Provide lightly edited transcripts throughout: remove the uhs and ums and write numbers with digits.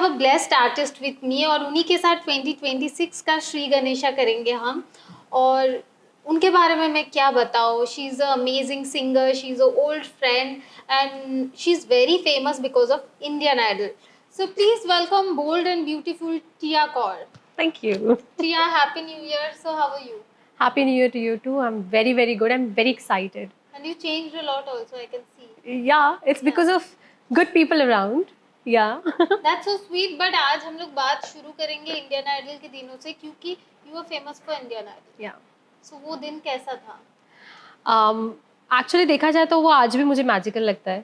Have a blessed artist with me और उन्हीं के साथ 2026 का श्री गणेशा करेंगे हम। और उनके बारे में मैं क्या बताऊँ, she is a amazing singer, she is a old friend and she is very famous because of Indian Idol. So please welcome bold and beautiful Tia Kaur. Thank you. Tia, Happy New Year. So how are you? Happy New Year to you too. I'm very, very good. I'm very excited. And you changed a lot also, I can see. Yeah, it's because of good people around. Yeah. That's so sweet. But आज हम लोग बात शुरू करेंगे Indian idol के दिनों से, क्योंकि you are famous for Indian Idol. Yeah. So वो दिन कैसा था? Actually देखा जाए तो वो आज भी मुझे मैजिकल लगता है,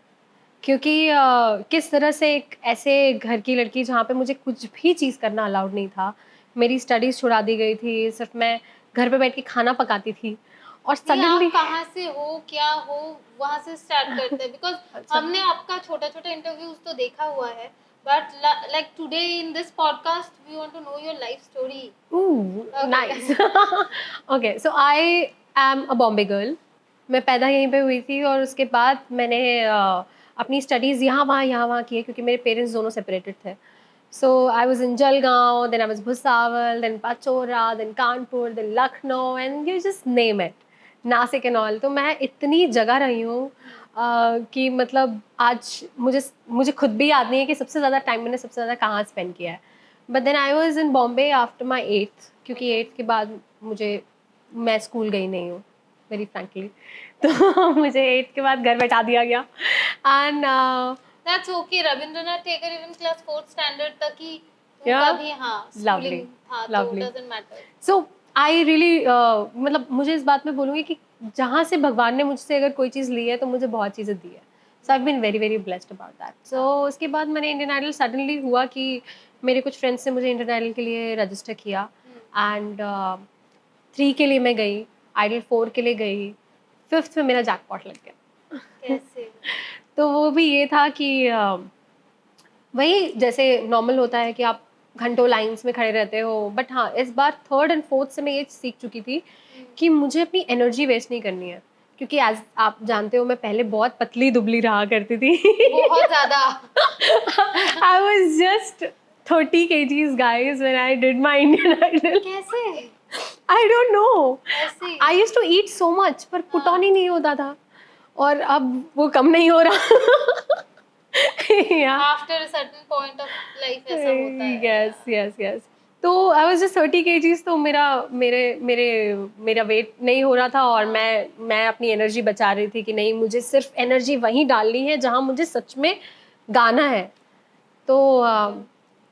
क्योंकि किस तरह से एक ऐसे घर की लड़की जहाँ पे मुझे कुछ भी चीज़ करना अलाउड नहीं था, मेरी स्टडीज़ छुड़ा दी गई थी, सिर्फ मैं घर पे बैठ के खाना पकाती थी और सडनली आप कहाँ से हो, क्या हो, वहाँ से स्टार्ट करते हैं बिकॉज हमने आपका छोटा छोटा इंटरव्यूज तो देखा हुआ है, but like today in this podcast we want to know your life story. Ooh, Okay. nice. Okay, so I am a Bombay girl. मैं पैदा यहीं पे हुई थी और उसके बाद मैंने अपनी स्टडीज़ यहाँ वहाँ की है, क्योंकि मेरे पेरेंट्स दोनों सेपरेटेड थे. So I was in Jalgaon, then I was Bhusawal, then Pachora, then Kanpur, then Lucknow, and you just name it. Nashik and all. तो मैं इतनी जगह रही हूँ कि मतलब आज मुझे खुद भी याद नहीं है कि सबसे ज़्यादा टाइम मैंने सबसे ज़्यादा कहाँ स्पेंड किया है. But then I was in Bombay after my 8th, क्योंकि 8th के बाद मैं स्कूल गई नहीं हूँ वेरी फ्रैंकली. तो मुझे 8th के बाद घर बैठा दिया गया. And that's okay. Rabindranath Tagore even class 4th standard तक ही Yeah. उनका भी Lovely. था, Lovely. तो doesn't matter. So I really मतलब मुझे इस बात में बोलूँगी कि जहाँ से भगवान ने मुझसे अगर कोई चीज़ ली है तो मुझे बहुत चीज़ें दी है. So I been very very blessed about that. सो उसके बाद मैंने इंडियन आइडल सडनली हुआ कि मेरे कुछ फ्रेंड्स ने मुझे इंडियन आइडल के लिए रजिस्टर किया एंड 3 के लिए मैं गई, आइडल 4 के लिए गई, 5th में मेरा जैकपॉट लग गया. कैसे? तो वो भी ये था कि वही जैसे नॉर्मल होता है कि आप घंटों लाइंस में खड़े रहते हो, बट हाँ इस बार 3rd and 4th से मैं ये सीख चुकी थी कि मुझे अपनी एनर्जी वेस्ट नहीं करनी है, क्योंकि एज आप जानते हो मैं पहले बहुत पतली दुबली रहा करती थी. बहुत ज़्यादा. I was just 30 kgs guys when I did my Indian Idol. कैसे? I don't know. ऐसे I used to eat so much, पर पुट ऑन ही नहीं होता था और अब वो कम नहीं हो रहा. Yeah. After a certain point of life ऐसा होता है. Yes. तो आई वॉज जस्ट 30 kgs, तो मेरा वेट नहीं हो रहा था और मैं अपनी एनर्जी बचा रही थी कि नहीं, मुझे सिर्फ एनर्जी वहीं डालनी है जहाँ मुझे सच में गाना है. तो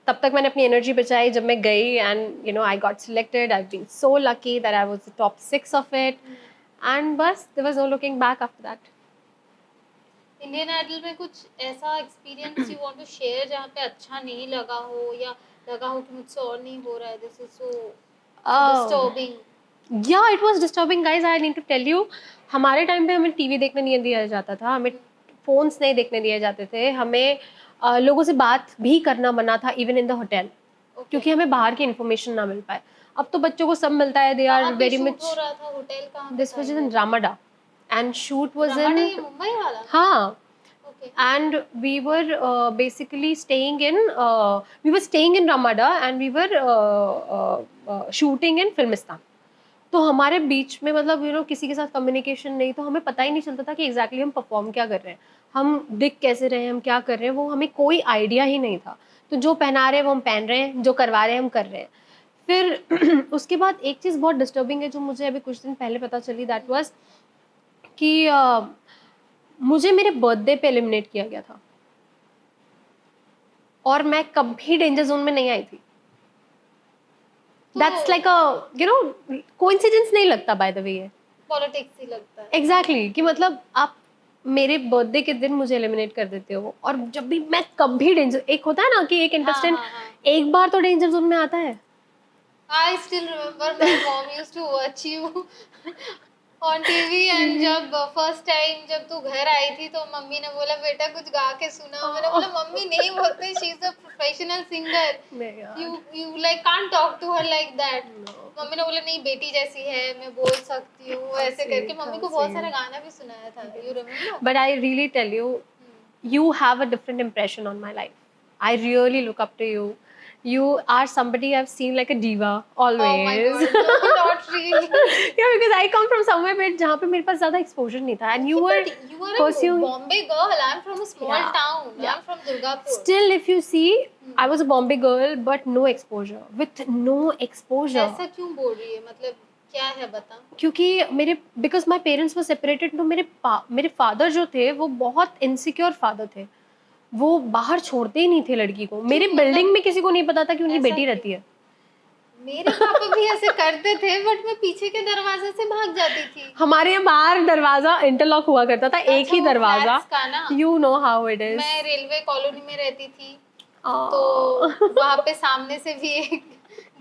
तब तक मैंने अपनी एनर्जी बचाई. जब मैं गई and I got selected, I been so lucky that I was the top 6 of it and बस there was no looking back after that. Indian Idol में कुछ ऐसा experience you want to share जहाँ पे अच्छा नहीं लगा हो या लगा हो कि मुझसे और नहीं हो रहा है, this is so disturbing? Yeah, it was disturbing, guys. I need to tell you, हमारे टाइम पे हमें टीवी देखने नहीं दिया जाता था, हमें फोन्स नहीं देखने दिए जाते थे, हमें लोगों से बात भी करना मना था, इवन इन द होटल, क्योंकि हमें बाहर की इन्फॉर्मेशन ना मिल पाए. अब तो बच्चों को सब मिलता है. They are very much. हो रहा था होटल कहाँ पे? This was in Ramada and shoot was रमण, ये इन. मुंबई वाला? हाँ. Okay. And we were basically staying in Ramada and we were shooting in Filmistan. तो हमारे बीच में मतलब किसी के साथ कम्युनिकेशन नहीं, तो हमें पता ही नहीं चलता था कि एग्जैक्टली हम परफॉर्म क्या कर रहे हैं, हम दिख कैसे रहे हैं, हम क्या कर रहे हैं, वो हमें कोई आइडिया ही नहीं था. तो जो पहना रहे हैं वो हम पहन रहे हैं, जो करवा रहे हैं हम कर रहे हैं. फिर उसके बाद एक चीज़ बहुत डिस्टर्बिंग है जो मुझे अभी कुछ दिन पहले पता चली, दैट वाज कि मुझे मेरे बर्थडे पे एलिमिनेट किया गया था और मैं कभी डेंजर जोन में नहीं आई थी. दैट्स लाइक अ कोइंसिडेंस नहीं लगता, बाय द वे. ये पॉलिटिक्स ही लगता है. एग्जैक्टली कि मतलब आप मेरे बर्थडे के दिन मुझे एलिमिनेट कर देते हो, और जब भी मैं कभी डेंजर, एक होता है ना कि एक इंटरेस्टेंट एक बार तो डेंजर जोन में आता है. I still remember my mom used to watch you on TV and जब फर्स्ट टाइम जब तू घर आई थी तो मम्मी ने बोला बेटा कुछ गा के सुना. मैंने बोला मम्मी नहीं बोलते, she is a professional singer, you like can't talk to her like that. Mummy ने बोला नहीं बेटी जैसी है, मैं बोल सकती हूँ, ऐसे करके मम्मी को बहुत सारा गाना भी सुनाया था. You remember? But I really tell you, you have a different impression on my life. I really look up to you. You are somebody I've seen like a diva Oh my always. God, no, not really. Yeah, because I come from somewhere where जहाँ पे मेरे पास ज़्यादा exposure नहीं था, and you were But you are a pursuing. Bombay girl. I'm from a small Yeah, town. yeah. I'm from Durgapur. Still, if you see, I was a Bombay girl, but no exposure. With no exposure. ऐसा क्यों बोल रही है? मतलब क्या है बता? क्योंकि मेरे because my parents were separated, तो मेरे father जो थे वो बहुत insecure father थे. वो बाहर छोड़ते ही नहीं थे लड़की को. मेरे मतलब बिल्डिंग में किसी को नहीं पता था कि उनकी ऐसा बेटी क्यों? रहती है. मेरे पापा भी ऐसे करते थे, बट मैं पीछे के दरवाजे से भाग जाती थी। हमारे यहाँ बाहर दरवाजा इंटरलॉक हुआ करता था, एक अच्छा, ही वो दरवाजा. flats का ना? You know how it is. मैं रेलवे कॉलोनी में रहती थी, Oh. तो वहाँ पे सामने से भी एक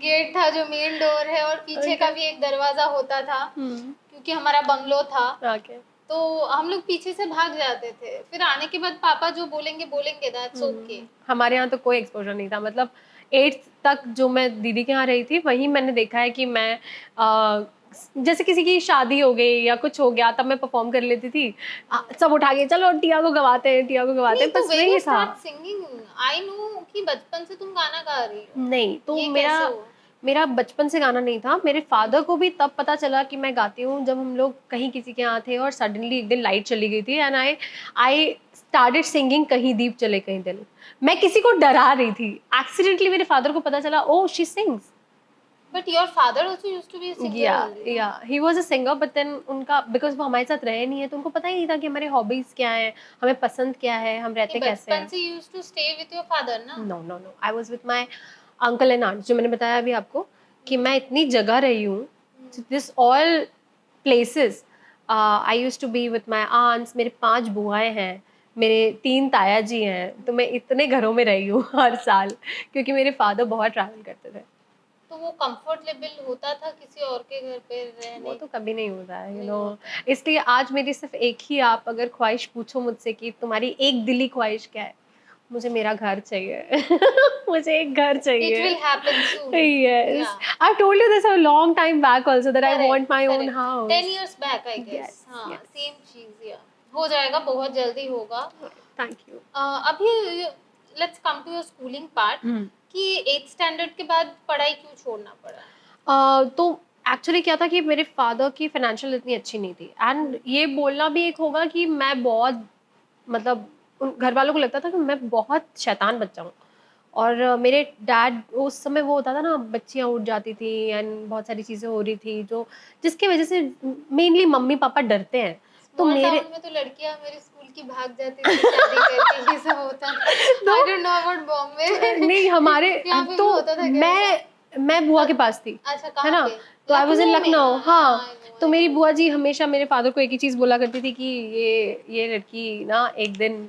गेट था जो मेन डोर है, और पीछे का भी एक दरवाजा होता था, क्योंकि हमारा बंगलो था। Okay. तो हम लोग पीछे से भाग जाते थे, फिर आने के बाद पापा जो बोलेंगे बोलेंगे, दैट्स ओके। हमारे यहाँ तो कोई एक्सपोजर नहीं था. मतलब 8th तक जो मैं दीदी के यहाँ रही थी, वहीं मैंने देखा है कि मैं जैसे किसी की शादी हो गई या कुछ हो गया तब मैं परफॉर्म कर लेती थी. सब उठा के चलो टिया को गवाते हैं, टिया को गवाते हैं, तो बस when वही you था. start singing, I know कि बचपन से तुम गाना गा रही हो। नहीं, तो ये मेरा कैसे हुआ? मेरा बचपन से गाना नहीं था. मेरे फादर को भी तब पता चला कि मैं गाती हूँ जब हम लोग कहीं किसी के यहाँ थे और सडनली एक दिन लाइट चली गई थी, एंड आई स्टार्टेड सिंगिंग कहीं दीप जले कहीं दिल. मैं किसी को डरा रही थी. एक्सीडेंटली मेरे फादर को पता चला, ओह she sings. But your father also used to be a singer या only, या he was a singer, but then उनका बिकॉज वो हमारे साथ रहे नहीं है तो उनको पता ही नहीं था कि हमारे हॉबीज क्या है, हमें पसंद क्या है, हम रहते कि कैसे हैं. बचपन से you used to stay with your father ना? No no no, I was with my uncle and aunt. जो मैंने बताया अभी आपको कि मैं इतनी जगह रही हूँ, this all places. I used to be with my aunts. मेरे 5 बुआएं हैं, मेरे 3 ताया जी हैं, तो मैं इतने घरों में रही हूँ हर साल, क्योंकि मेरे फादर बहुत ट्रैवल करते थे. तो वो कंफर्टेबल होता था किसी और के घर पे वो रहने? तो कभी नहीं होता है, यू नहीं नो. होता। इसलिए आज मेरी सिर्फ एक ही आप अगर ख्वाहिश पूछो मुझसे कि तुम्हारी एक दिली ख्वाहिश क्या है, मुझे मेरा घर चाहिए. मुझे एक घर It चाहिए. will happen soon. Yes, Yeah. I've told you this a long time back also that I Correct, want my own correct. house. 10 years back, I guess. Yes, हाँ, yes. सेम चीज. या हो जाएगा, बहुत जल्दी होगा. Thank you. अभी let's come to your schooling part, कि 8th स्टैंडर्ड के बाद पढ़ाई क्यों छोड़ना पड़ा? तो एक्चुअली क्या था कि मेरे फादर की फाइनेंशियल इतनी अच्छी नहीं थी, एंड ये बोलना भी एक होगा कि मैं बहुत मतलब घर वालों को लगता था कि मैं बहुत शैतान बच्चा हूँ. और मेरे डैड उस समय वो होता था ना, बच्चियाँ उठ जाती थी एंड बहुत सारी चीज़ें हो रही थी जो जिसकी वजह से मेनली मम्मी पापा डरते हैं. तो स्मॉल मेरे टाउन में तो लड़कियां मेरे स्कूल की भाग जाती थी शादी करके, ये सब होता था. आई डोंट नो अबाउट बॉम्बे. नहीं हमारे यहाँ पे भी तो होता था क्या ऐसा? मैं बुआ के पास थी, अच्छा, है कहाँ ना. पे? तो आई वाज इन लखनऊ में? लखनऊ. हाँ, I know, तो I मेरी know. बुआ जी हमेशा मेरे फादर को एक ही चीज़ बोला करती थी कि ये लड़की ना एक दिन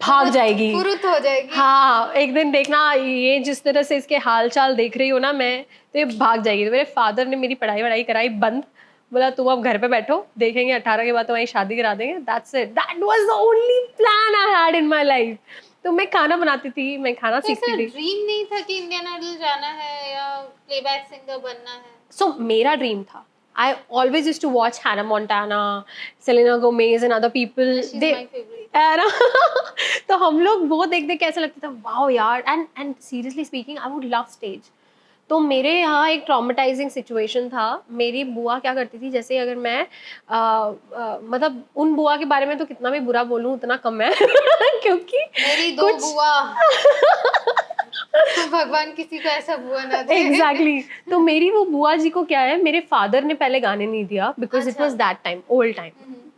भाग जाएगी, फुरुत हो जाएगी. हाँ एक दिन देखना, ये जिस तरह से इसके हाल चाल देख रही हो ना मैं, तो ये भाग जाएगी. तो मेरे फादर ने मेरी पढ़ाई वढ़ाई कराई बंद. बोला तुम अब घर पे बैठो, देखेंगे 18 के बाद तुम्हारी शादी करा देंगे. That's it. That was the only plan I had in my life. तो मैं खाना बनाती थी, मैं खाना तो ऐसा सीखती थी. ड्रीम नहीं था कि इंडियन आइडल जाना है या प्लेबैक सिंगर बनना है? सो मेरा ड्रीम था. I always used to watch Hannah Montana, Selena Gomez and other people. She's They my favorite. है ना. तो हम लोग वो देख देख के ऐसा लगता था वाओ यार. And seriously speaking I would love stage. तो मेरे यहाँ एक ट्रॉमेटाइजिंग सिचुएशन था. मेरी बुआ क्या करती थी, जैसे अगर मैं मतलब उन बुआ के बारे में तो कितना भी बुरा बोलूँ उतना कम है. क्योंकि मेरी 2 कुछ बुआ. भगवान किसी को ऐसा बुआ ना दे. एग्जैक्टली. तो मेरी वो बुआ जी को क्या है, मेरे फादर ने पहले गाने नहीं दिया बिकॉज इट अच्छा. Was that time old time.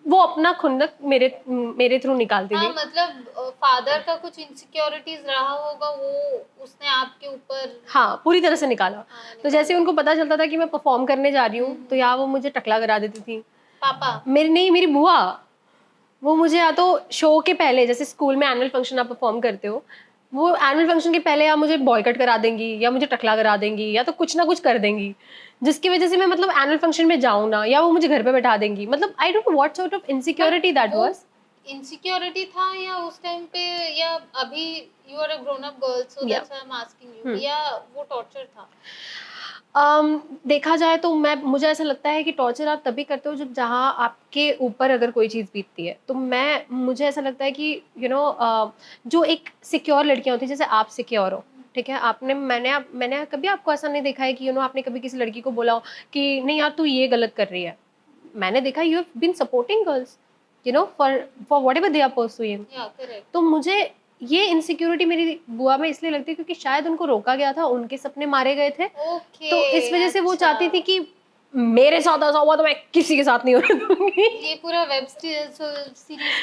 वो अपना खुंदक मेरे थ्रू निकालती हाँ, थी. मतलब फादर का कुछ इनसिक्योरिटीज रहा होगा, वो उसने आपके ऊपर. हाँ पूरी तरह से निकाला. हाँ, तो जैसे उनको पता चलता था कि मैं परफॉर्म करने जा रही हूँ तो या वो मुझे टकला करा देती थी. पापा. मेरी बुआ, वो मुझे या तो शो के पहले, जैसे स्कूल में एनुअल फंक्शन आप परफॉर्म करते हो, वो एनुअल फंक्शन के पहले या मुझे बॉयकट करा देंगी या मुझे टकला करा देंगी या तो कुछ ना कुछ कर देंगी, जिसकी वजह से मैं मतलब एनुअल फंक्शन में जाऊँ ना, या वो मुझे घर पे बैठा देंगी. मतलब I don't know what sort of insecurity that was. Insecurity था या उस टाइम पे, या अभी you are a grown up girl so Yeah. That's why I am asking you, या वो टॉर्चर था? देखा जाए तो मुझे ऐसा लगता है कि टॉर्चर आप तभी करते हो जब जहाँ आपके ऊपर अगर कोई चीज़ बीतती है। तो मुझे ऐसा लगता है कि जो एक सिक्योर लड़कियाँ होती हैं, जैसे आप सिक्योर हो, ठीक है? मैंने कभी आपको ऐसा नहीं देखा है कि आपने कभी किसी लड़की को बोला हो कि नहीं यार तू ये गलत कर रही है। मैंने देखा you have been supporting girls, for whatever they are pursuing. Yeah correct. तो मुझे ये इनसिक्योरिटी मेरी बुआ में इसलिए लगती है क्योंकि शायद उनको रोका गया था, उनके सपने मारे गए थे। ओके, तो इस वजह से वो अच्छा। चाहती थी कि मेरे साथ ऐसा हुआ तो मैं किसी के साथ नहीं होने दूंगी। ये पूरा वेब सीरीज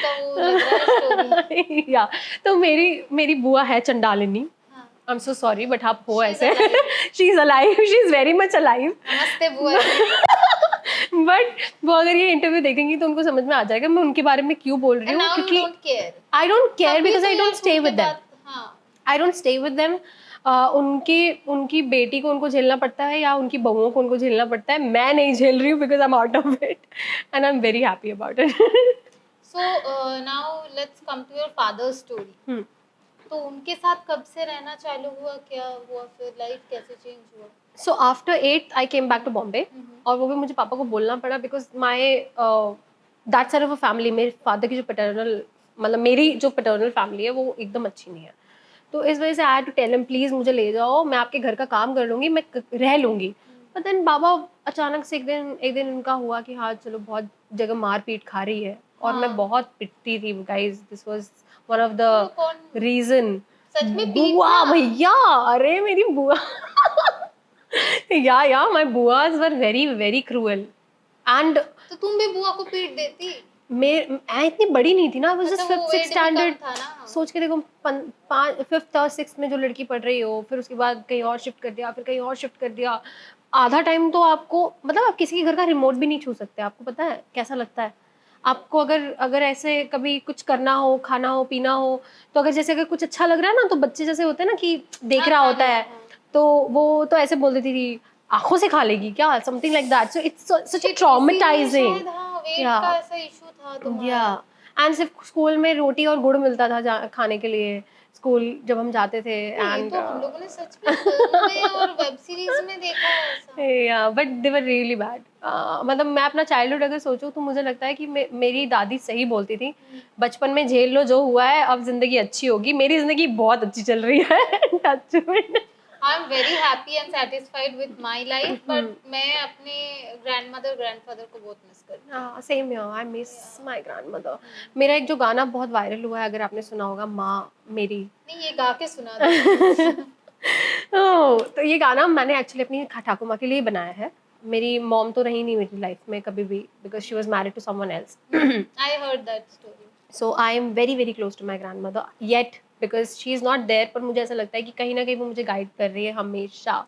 का वो लग रहा है स्टोरी। या तो मेरी मेरी बुआ है चंडालिनी। हाँ, I am so sorry but आप हो She is ऐसे। alive. She is alive, she is very much alive. नमस्ते बुआ जी। बट वो अगर ये इंटरव्यू देखेंगी तो उनको समझ में आ जाएगा मैं उनके बारे में क्यों बोल रही एंड हूँ, नाउ यू क्योंकि don't care. I don't care तभी बिकॉज तो आई यार डोंट स्टे खुल के विद देम। बात। हाँ, I don't stay with them. उनकी उनकी बेटी को उनको झेलना पड़ता है या उनकी बहुओं को उनको झेलना पड़ता है, मैं नहीं झेल रही हूँ because I am out of it and I am very happy about it. So now let's come to your father story. तो उनके साथ कब से रहना चालू हुआ, क्या हुआ, फिर लाइफ कैसे चेंज हुआ? So after 8th I came back to Bombay और वो भी मुझे पापा को बोलना पड़ा because my that side of a family, मेरे फादर की जो पैटर्नल मतलब मेरी जो पैटर्नल फैमिली है वो एकदम अच्छी नहीं है। तो इस वजह से I had to tell him please मुझे ले जाओ, मैं आपके घर का काम कर लूँगी, मैं रह लूँगी। बट देन बाबा अचानक से एक दिन उनका हुआ कि हाँ चलो बहुत जगह मार पीट खा रही है और मैं हाँ। बहुत पिटती थी guys, this was one of तो द कौन रीजन। सच में बुआ पीटना? भैया, अरे मेरी बुआ या माय बुआज were very very cruel and तो तुम भी बुआ को पीट देती? मैं इतनी बड़ी नहीं थी ना, आई वाज अच्छा, जस्ट वो 5th वेट 6th भी कम स्टैंडर्ड। था ना। सोच के देखो 5th और 6th में जो लड़की पढ़ रही हो, फिर उसके बाद कहीं और शिफ्ट कर दिया, फिर कहीं और शिफ्ट कर दिया। आधा टाइम तो आपको मतलब आप किसी के घर का रिमोट भी नहीं छू सकते, आपको पता है कैसा लगता है? आपको अगर अगर ऐसे कभी कुछ करना हो, खाना हो, पीना हो, तो अगर कुछ अच्छा लग रहा है ना, तो बच्चे जैसे होते हैं ना कि देख हाँ, रहा हाँ, होता हाँ, है, हाँ। तो वो तो ऐसे बोल देती थी, आँखों से खा लेगी क्या? Something like that. So it's such a इसीलिए ट्रॉमेटाइजिंग। शायद, हाँ, वेट या का ऐसा इशू था या तुम्हारा। एंड सिर्फ स्कूल में रोटी और गुड़ मिलता था खाने के लिए, स्कूल जब हम जाते थे ये एंड तो हम लोगों ने सच में फिल्म में और वेब सीरीज में देखा है ऐसा। या but they were really bad. मतलब मैं अपना चाइल्डहुड अगर सोचूं तो मुझे लगता है कि मेरी दादी सही बोलती थी, बचपन में झेल लो जो हुआ है, अब जिंदगी अच्छी होगी। मेरी जिंदगी बहुत अच्छी चल रही है touch wood. I am very happy and satisfied with my life, but मैं अपने ग्रैंडमदर ग्रैंडफादर को बहुत मिस करती हूँ। हाँ same here, I miss my grandmother. मेरा एक जो गाना बहुत वायरल हुआ है, अगर आपने सुना होगा, माँ मेरी। नहीं, ये गा के सुना दो। तो ये गाना मैंने एक्चुअली अपनी ठाकुर माँ के लिए बनाया है। मेरी मॉम तो रही नहीं मेरी लाइफ में कभी भी because she was married to someone else. I heard that story. So I am very very close to my grandmother yet because she is not there, पर मुझे ऐसा लगता है कि कहीं ना कहीं वो मुझे गाइड कर रही है हमेशा।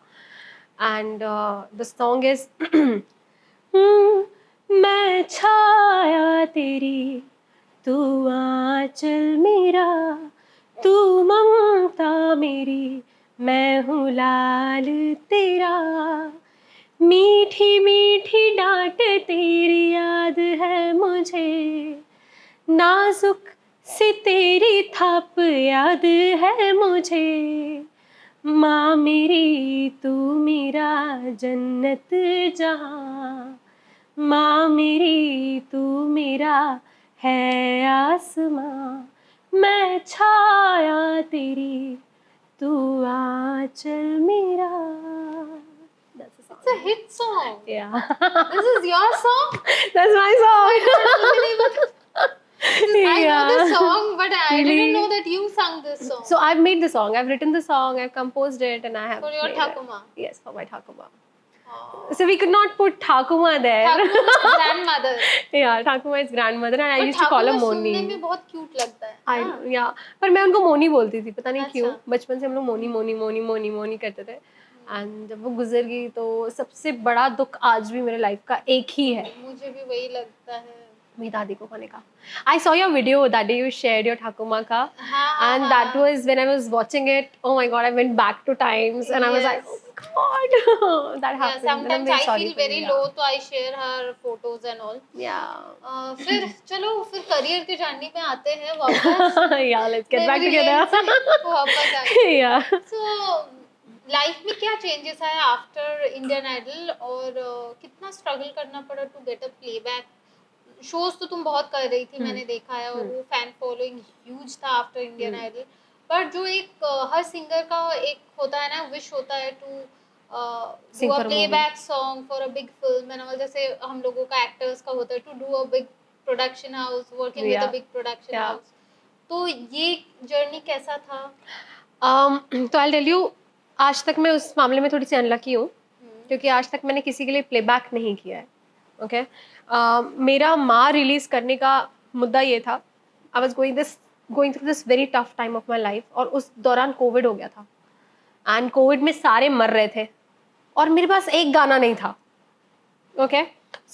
एंड द सॉन्ग इज मैं छाया तेरी, तू आंचल मेरा, तू ममता मेरी, मैं हूँ लाल तेरा, मीठी मीठी डांट तेरी याद है मुझे, नाजुक सी तेरी थाप याद है मुझे, माँ मेरी तू मेरा जन्नत जहाँ, माँ मेरी तू मेरा है आसमां, मैं छाया तेरी, तू आंचल मेरा। That's a song. It's a hit song. Yeah. This is your song? That's my song. I know the song, but I Really? didn't know that you sung this song. So I've made the song, I've written the song, I've composed it, and I have For your made it. Thakuma. Yes, for my Thakuma. Oh. So we could not put Thakuma there. Thakuma's grandmother. Yeah, Thakuma is grandmother, and I But used to call her Thakuma Moni. सुनने में बहुत cute लगता है। हाँ। या पर मैं उनको मोनी बोलती थी, पता नहीं अच्छा। क्यों, बचपन से हम लोग मोनी मोनी मोनी मोनी मोनी करते थे। एंड जब वो गुजर गई तो सबसे बड़ा दुख आज भी मेरे लाइफ का एक ही है, मुझे भी वही लगता है। मेरी दादी को खोने का। I saw your video that day you shared your Thakuma ka, हाँ, and that was when I was watching it. Oh my god, I went back to times and I was like, Yes. oh my god, that Yeah, happened. And I'm sometimes very I sorry feel for very you. low, तो I share her photos and all. Yeah. फिर चलो फिर career के journey में आते हैं वापस। Yeah, let's get back Memory lane together. से वापस आते हैं। Yeah. So लाइफ में क्या चेंजेस आया आफ्टर इंडियन आइडल, और कितना स्ट्रगल करना पड़ा to get a playback? Shows तो तुम बहुत कर रही थी, मैंने देखा है, और वो फैन फॉलोइंग ह्यूज था आफ्टर इंडियन आइडल। पर जो एक हर सिंगर का एक होता है ना, विश होता है to Sing do a for a movie. Playback song for a big film and all, जैसे हम लोगों का एक्टर्स का होता है to do a big production house, working with a Yeah. Big production Yeah. House. तो ये जर्नी कैसा था? तो आई टेल यू, आज तक मैं उस मामले में थोड़ी सी अनलकी हूँ, क्योंकि आज तक मैंने किसी के लिए प्लेबैक नहीं किया है। ओके, मेरा माँ रिलीज करने का मुद्दा ये था, I was going through this very tough time of my life, और उस दौरान कोविड हो गया था, एंड कोविड में सारे मर रहे थे और मेरे पास एक गाना नहीं था। Okay,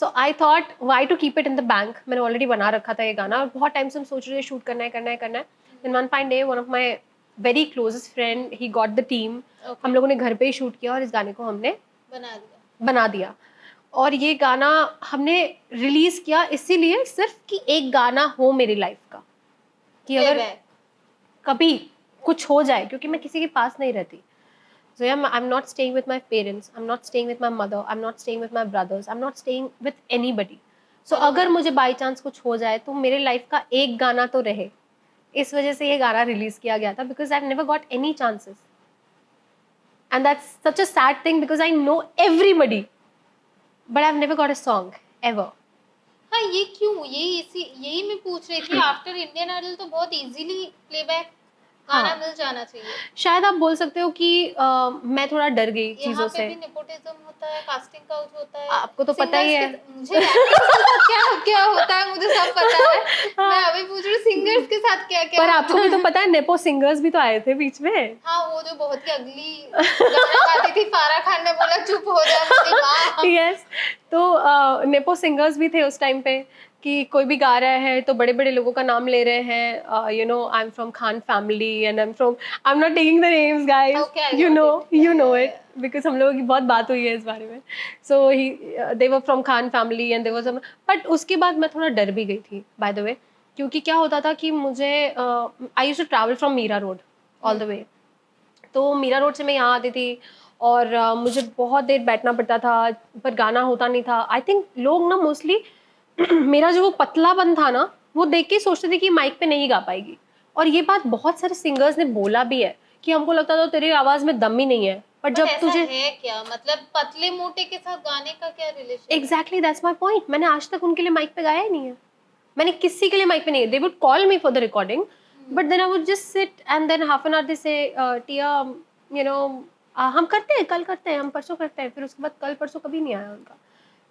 so I thought why to keep it in the bank. मैंने ऑलरेडी बना रखा था ये गाना, और बहुत टाइम से हम सोच रहे थे शूट करना है करना है करना है। Then one fine day one of my very closest friend he got the team, हम लोगों ने घर पे ही शूट किया और इस गाने को हमने बना दिया। और ये गाना हमने रिलीज किया इसीलिए सिर्फ कि एक गाना हो मेरी लाइफ का, कि अगर कभी कुछ हो जाए, क्योंकि मैं किसी के पास नहीं रहती। So yeah, I'm not staying with my parents, I'm not staying with my mother, I'm not staying with my brothers, I'm not staying with anybody. So अगर मुझे बाई चांस कुछ हो जाए तो मेरे लाइफ का एक गाना तो रहे। इस वजह से ये गाना रिलीज किया गया था, because I've never got any chances, and that's such a sad thing because I know everybody, but I've never got a song ever. हाँ, ये क्यों? यही मैं पूछ रही थी। आफ्टर इंडियन आइडल तो बहुत इजीली प्लेबैक गाना मिल जाना चाहिए। शायद आप बोल सकते हो कि मैं थोड़ा डर गई चीजों से। यहाँ पे भी नेपोटिज्म होता है, कास्टिंग काउच होता है, आपको तो पता ही है। मुझे एक्टर्स के साथ क्या क्या होता है मुझे सब पता है। मैं अभी पूछ रही हूँ सिंगर्स के साथ क्या क्या पर आपको भी तो पता है, नेपो सिंगर्स भी तो आए थे बीच में। हाँ, वो जो बहुत ही अगली गाना गाती थी, फारा खान ने बोला चुप हो जा मेरी माँ। यस, तो नेपो सिंगर्स भी थे उस टाइम पे, कि कोई भी गा रहा है तो बड़े बड़े लोगों का नाम ले रहे हैं, you know I am from Khan family and I am not taking the names guys, you know it, because हम लोगों की बहुत बात हुई है इस बारे में। So he they were from Khan family and they was, but उसके बाद मैं थोड़ा डर भी गई थी बाय द वे, क्योंकि क्या होता था कि मुझे I used to travel from Mira Road all the way. तो मीरा रोड से मैं यहाँ आती थी और मुझे बहुत देर बैठना पड़ता था, पर गाना होता नहीं था। आई थिंक लोग ना मोस्टली मेरा जो वो पतलापन था ना, वो देख के सोचते थे कि माइक पे नहीं गा पाएगी, और ये बात बहुत सारे सिंगर्स ने बोला भी है कि हमको लगता था तेरी आवाज में दम ही नहीं है। पर जब तुझे है क्या मतलब पतले मोटे के साथ गाने का क्या relation? Exactly that's my point. मैंने आज तक उनके लिए माइक पे गाया ही नहीं है, मैंने किसी के लिए माइक पे नहीं। They would call me for the recording, but then I would just sit and then half an hour they say Tia you know हम करते हैं, कल करते हैं, हम परसों करते हैं, फिर उसके बाद कल परसों कभी नहीं आया उनका।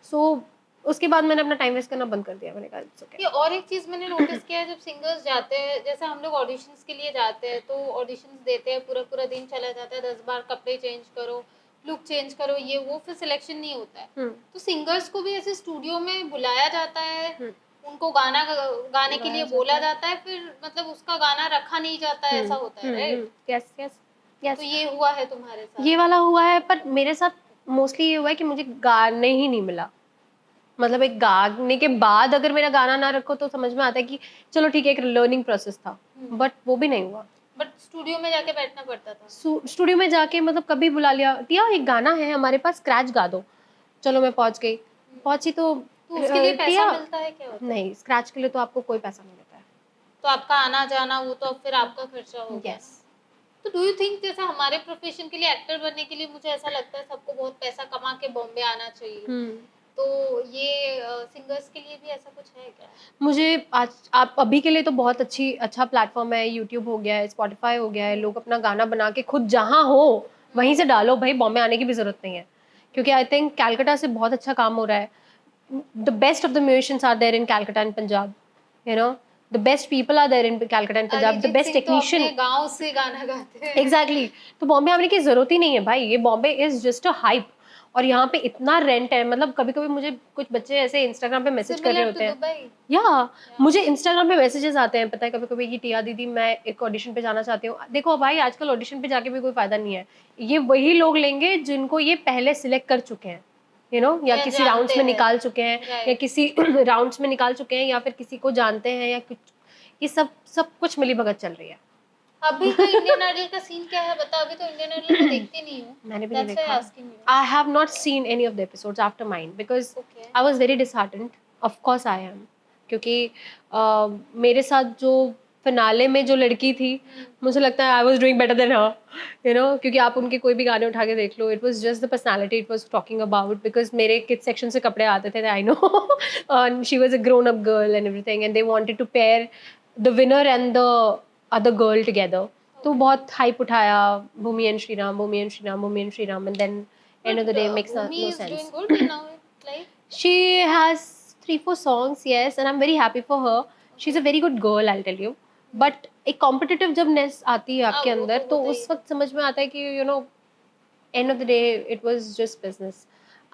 सो उसके बाद मैंने अपना टाइम वेस्ट करना बंद कर दिया। मैंने कहा इट्स ओके। ये और एक चीज मैंने नोटिस किया है, जब सिंगर्स जाते हैं, जैसे हम लोग ऑडिशंस के लिए जाते हैं तो ऑडिशंस देते हैं, पूरा पूरा दिन चला जाता है, 10 बार कपड़े चेंज करो, लुक चेंज करो, ये वो, फिर सिलेक्शन नहीं होता है। तो सिंगर्स को भी ऐसे स्टूडियो में बुलाया जाता है, उनको गाने के लिए बोला जाता है, फिर मतलब उसका गाना रखा नहीं जाता है, ऐसा होता है, राइट? Yes yes yes. तो ये हुआ है तुम्हारे साथ? ये वाला हुआ है, पर मेरे साथ मोस्टली ये हुआ है कि मुझे गाने ही नहीं मिला। मतलब एक गाने के बाद अगर मेरा गाना ना रखो तो समझ में आता है कि चलो ठीक है, एक लर्निंग प्रोसेस था, बट वो भी नहीं हुआ। बट स्टूडियो में जाके बैठना पड़ता था? स्टूडियो में जाके मतलब कभी बुला लिया, टिया एक गाना है हमारे पास, स्क्रैच गा दो। चलो मैं पहुंच गई, पहुंची तो उसके लिए पैसा मिलता है क्या? नहीं, स्क्रैच के लिए तो आपको कोई पैसा नहीं मिलता है। तो आपका आना जाना वो तो फिर आपका खर्चा हो गया। यस। तो डू यू थिंक जैसे हमारे प्रोफेशन के लिए, एक्टर बनने के लिए, मुझे ऐसा लगता है सबको बहुत पैसा कमा के बॉम्बे आना चाहिए, तो ये सिंगर्स के लिए भी ऐसा कुछ है क्या? मुझे आज आप अभी के लिए तो बहुत अच्छा प्लेटफॉर्म है, यूट्यूब हो गया है, स्पॉटिफाई हो गया है, लोग अपना गाना बना के खुद जहाँ हो वहीं से डालो भाई, बॉम्बे आने की भी जरूरत नहीं है। क्योंकि आई थिंक कैलकाटा से बहुत अच्छा काम हो रहा है। The best of the musicians are there in Calcutta and Punjab, you know the best people are there in Calcutta and Punjab, the best technician गांव से गाना गाते हैं। एग्जैक्टली। तो बॉम्बे आने की जरूरत ही नहीं है भाई, ये Bombay is just a hype. और यहाँ पे इतना रेंट है, मतलब कभी कभी मुझे कुछ बच्चे ऐसे इंस्टाग्राम पे मैसेज कर रहे होते हैं, या मुझे इंस्टाग्राम पे मैसेजेस आते हैं, पता है कभी कभी कि टिया दीदी मैं एक ऑडिशन पे जाना चाहती हूँ। देखो भाई, आजकल ऑडिशन पे जाके भी कोई फायदा नहीं है, ये वही लोग लेंगे जिनको ये पहले सिलेक्ट कर चुके हैं, यू नो, या किसी राउंड्स में निकाल चुके हैं, या किसी राउंड्स में निकाल चुके हैं, या फिर किसी को जानते हैं, या कुछ, ये सब कुछ मिली भगत चल रही है। अभी तो इंडियन आइडल का सीन क्या है बता, अभी तो इंडियन आइडल मैं देखती नहीं हूँ, मैंने भी नहीं that's why देखा. asking you. I have not seen any of the episodes after mine because Okay. I was very disheartened. Of course I am. क्योंकि मेरे साथ जो फिनाले में जो लड़की थी, मुझे लगता है I was doing better than her, you know, क्योंकि आप उनके कोई भी गाने उठा के देख लो, it was just the personality it was talking about. Because मेरे किड्स सेक्शन से कपड़े आते थे, I know, she was a grown up girl and everything, and they wanted to pair the winner and the other girl together. तो बहुत hype उठाया, Bhumi and Shriram, Bhumi and Shriram, Bhumi and Shriram, and then end of the day makes Bhumi no is sense. doing good in now life. She has 3-4 songs, yes, and I'm very happy for her. She's a very good girl, I'll tell you. But एक competitive जब नेस आती है आपके वो अंदर, तो तो होता ही उस वक्त समझ में आता है कि you know, end of the day it was just business.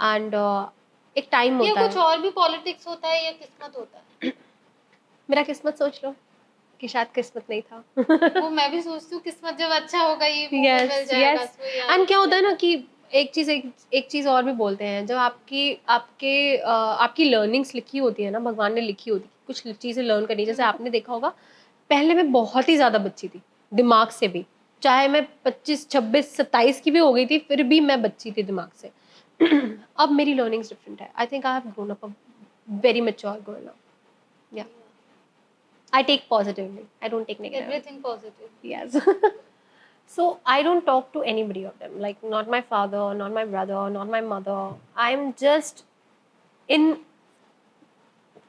And एक टाइम या होता कुछ है. और भी पॉलिटिक्स होता है या किस्मत होता है, मेरा किस्मत सोच लो कि शायद किस्मत नहीं था. वो मैं भी सोचती हूँ किस्मत जब अच्छा होगा ये मौका मिल यस जाएगा यस. सो यार. एंड क्या होता है ना कि एक चीज और भी बोलते हैं, जब आपकी लर्निंग्स लिखी होती है ना, भगवान ने लिखी होती है कुछ चीजें लर्न करनी. जैसे आपने देखा होगा, पहले मैं बहुत ही ज्यादा बच्ची थी दिमाग से भी, चाहे मैं 25 26 27 की भी हो गई थी, फिर भी मैं बच्ची थी दिमाग से. अब मेरी लर्निंग्स डिफरेंट है. I think I have grown up a very mature girl now. Yeah I take positively, I don't take negative. Everything positive. Yes. So I don't talk to anybody of them. Like not my father, not my brother, not my mother. I'm just in,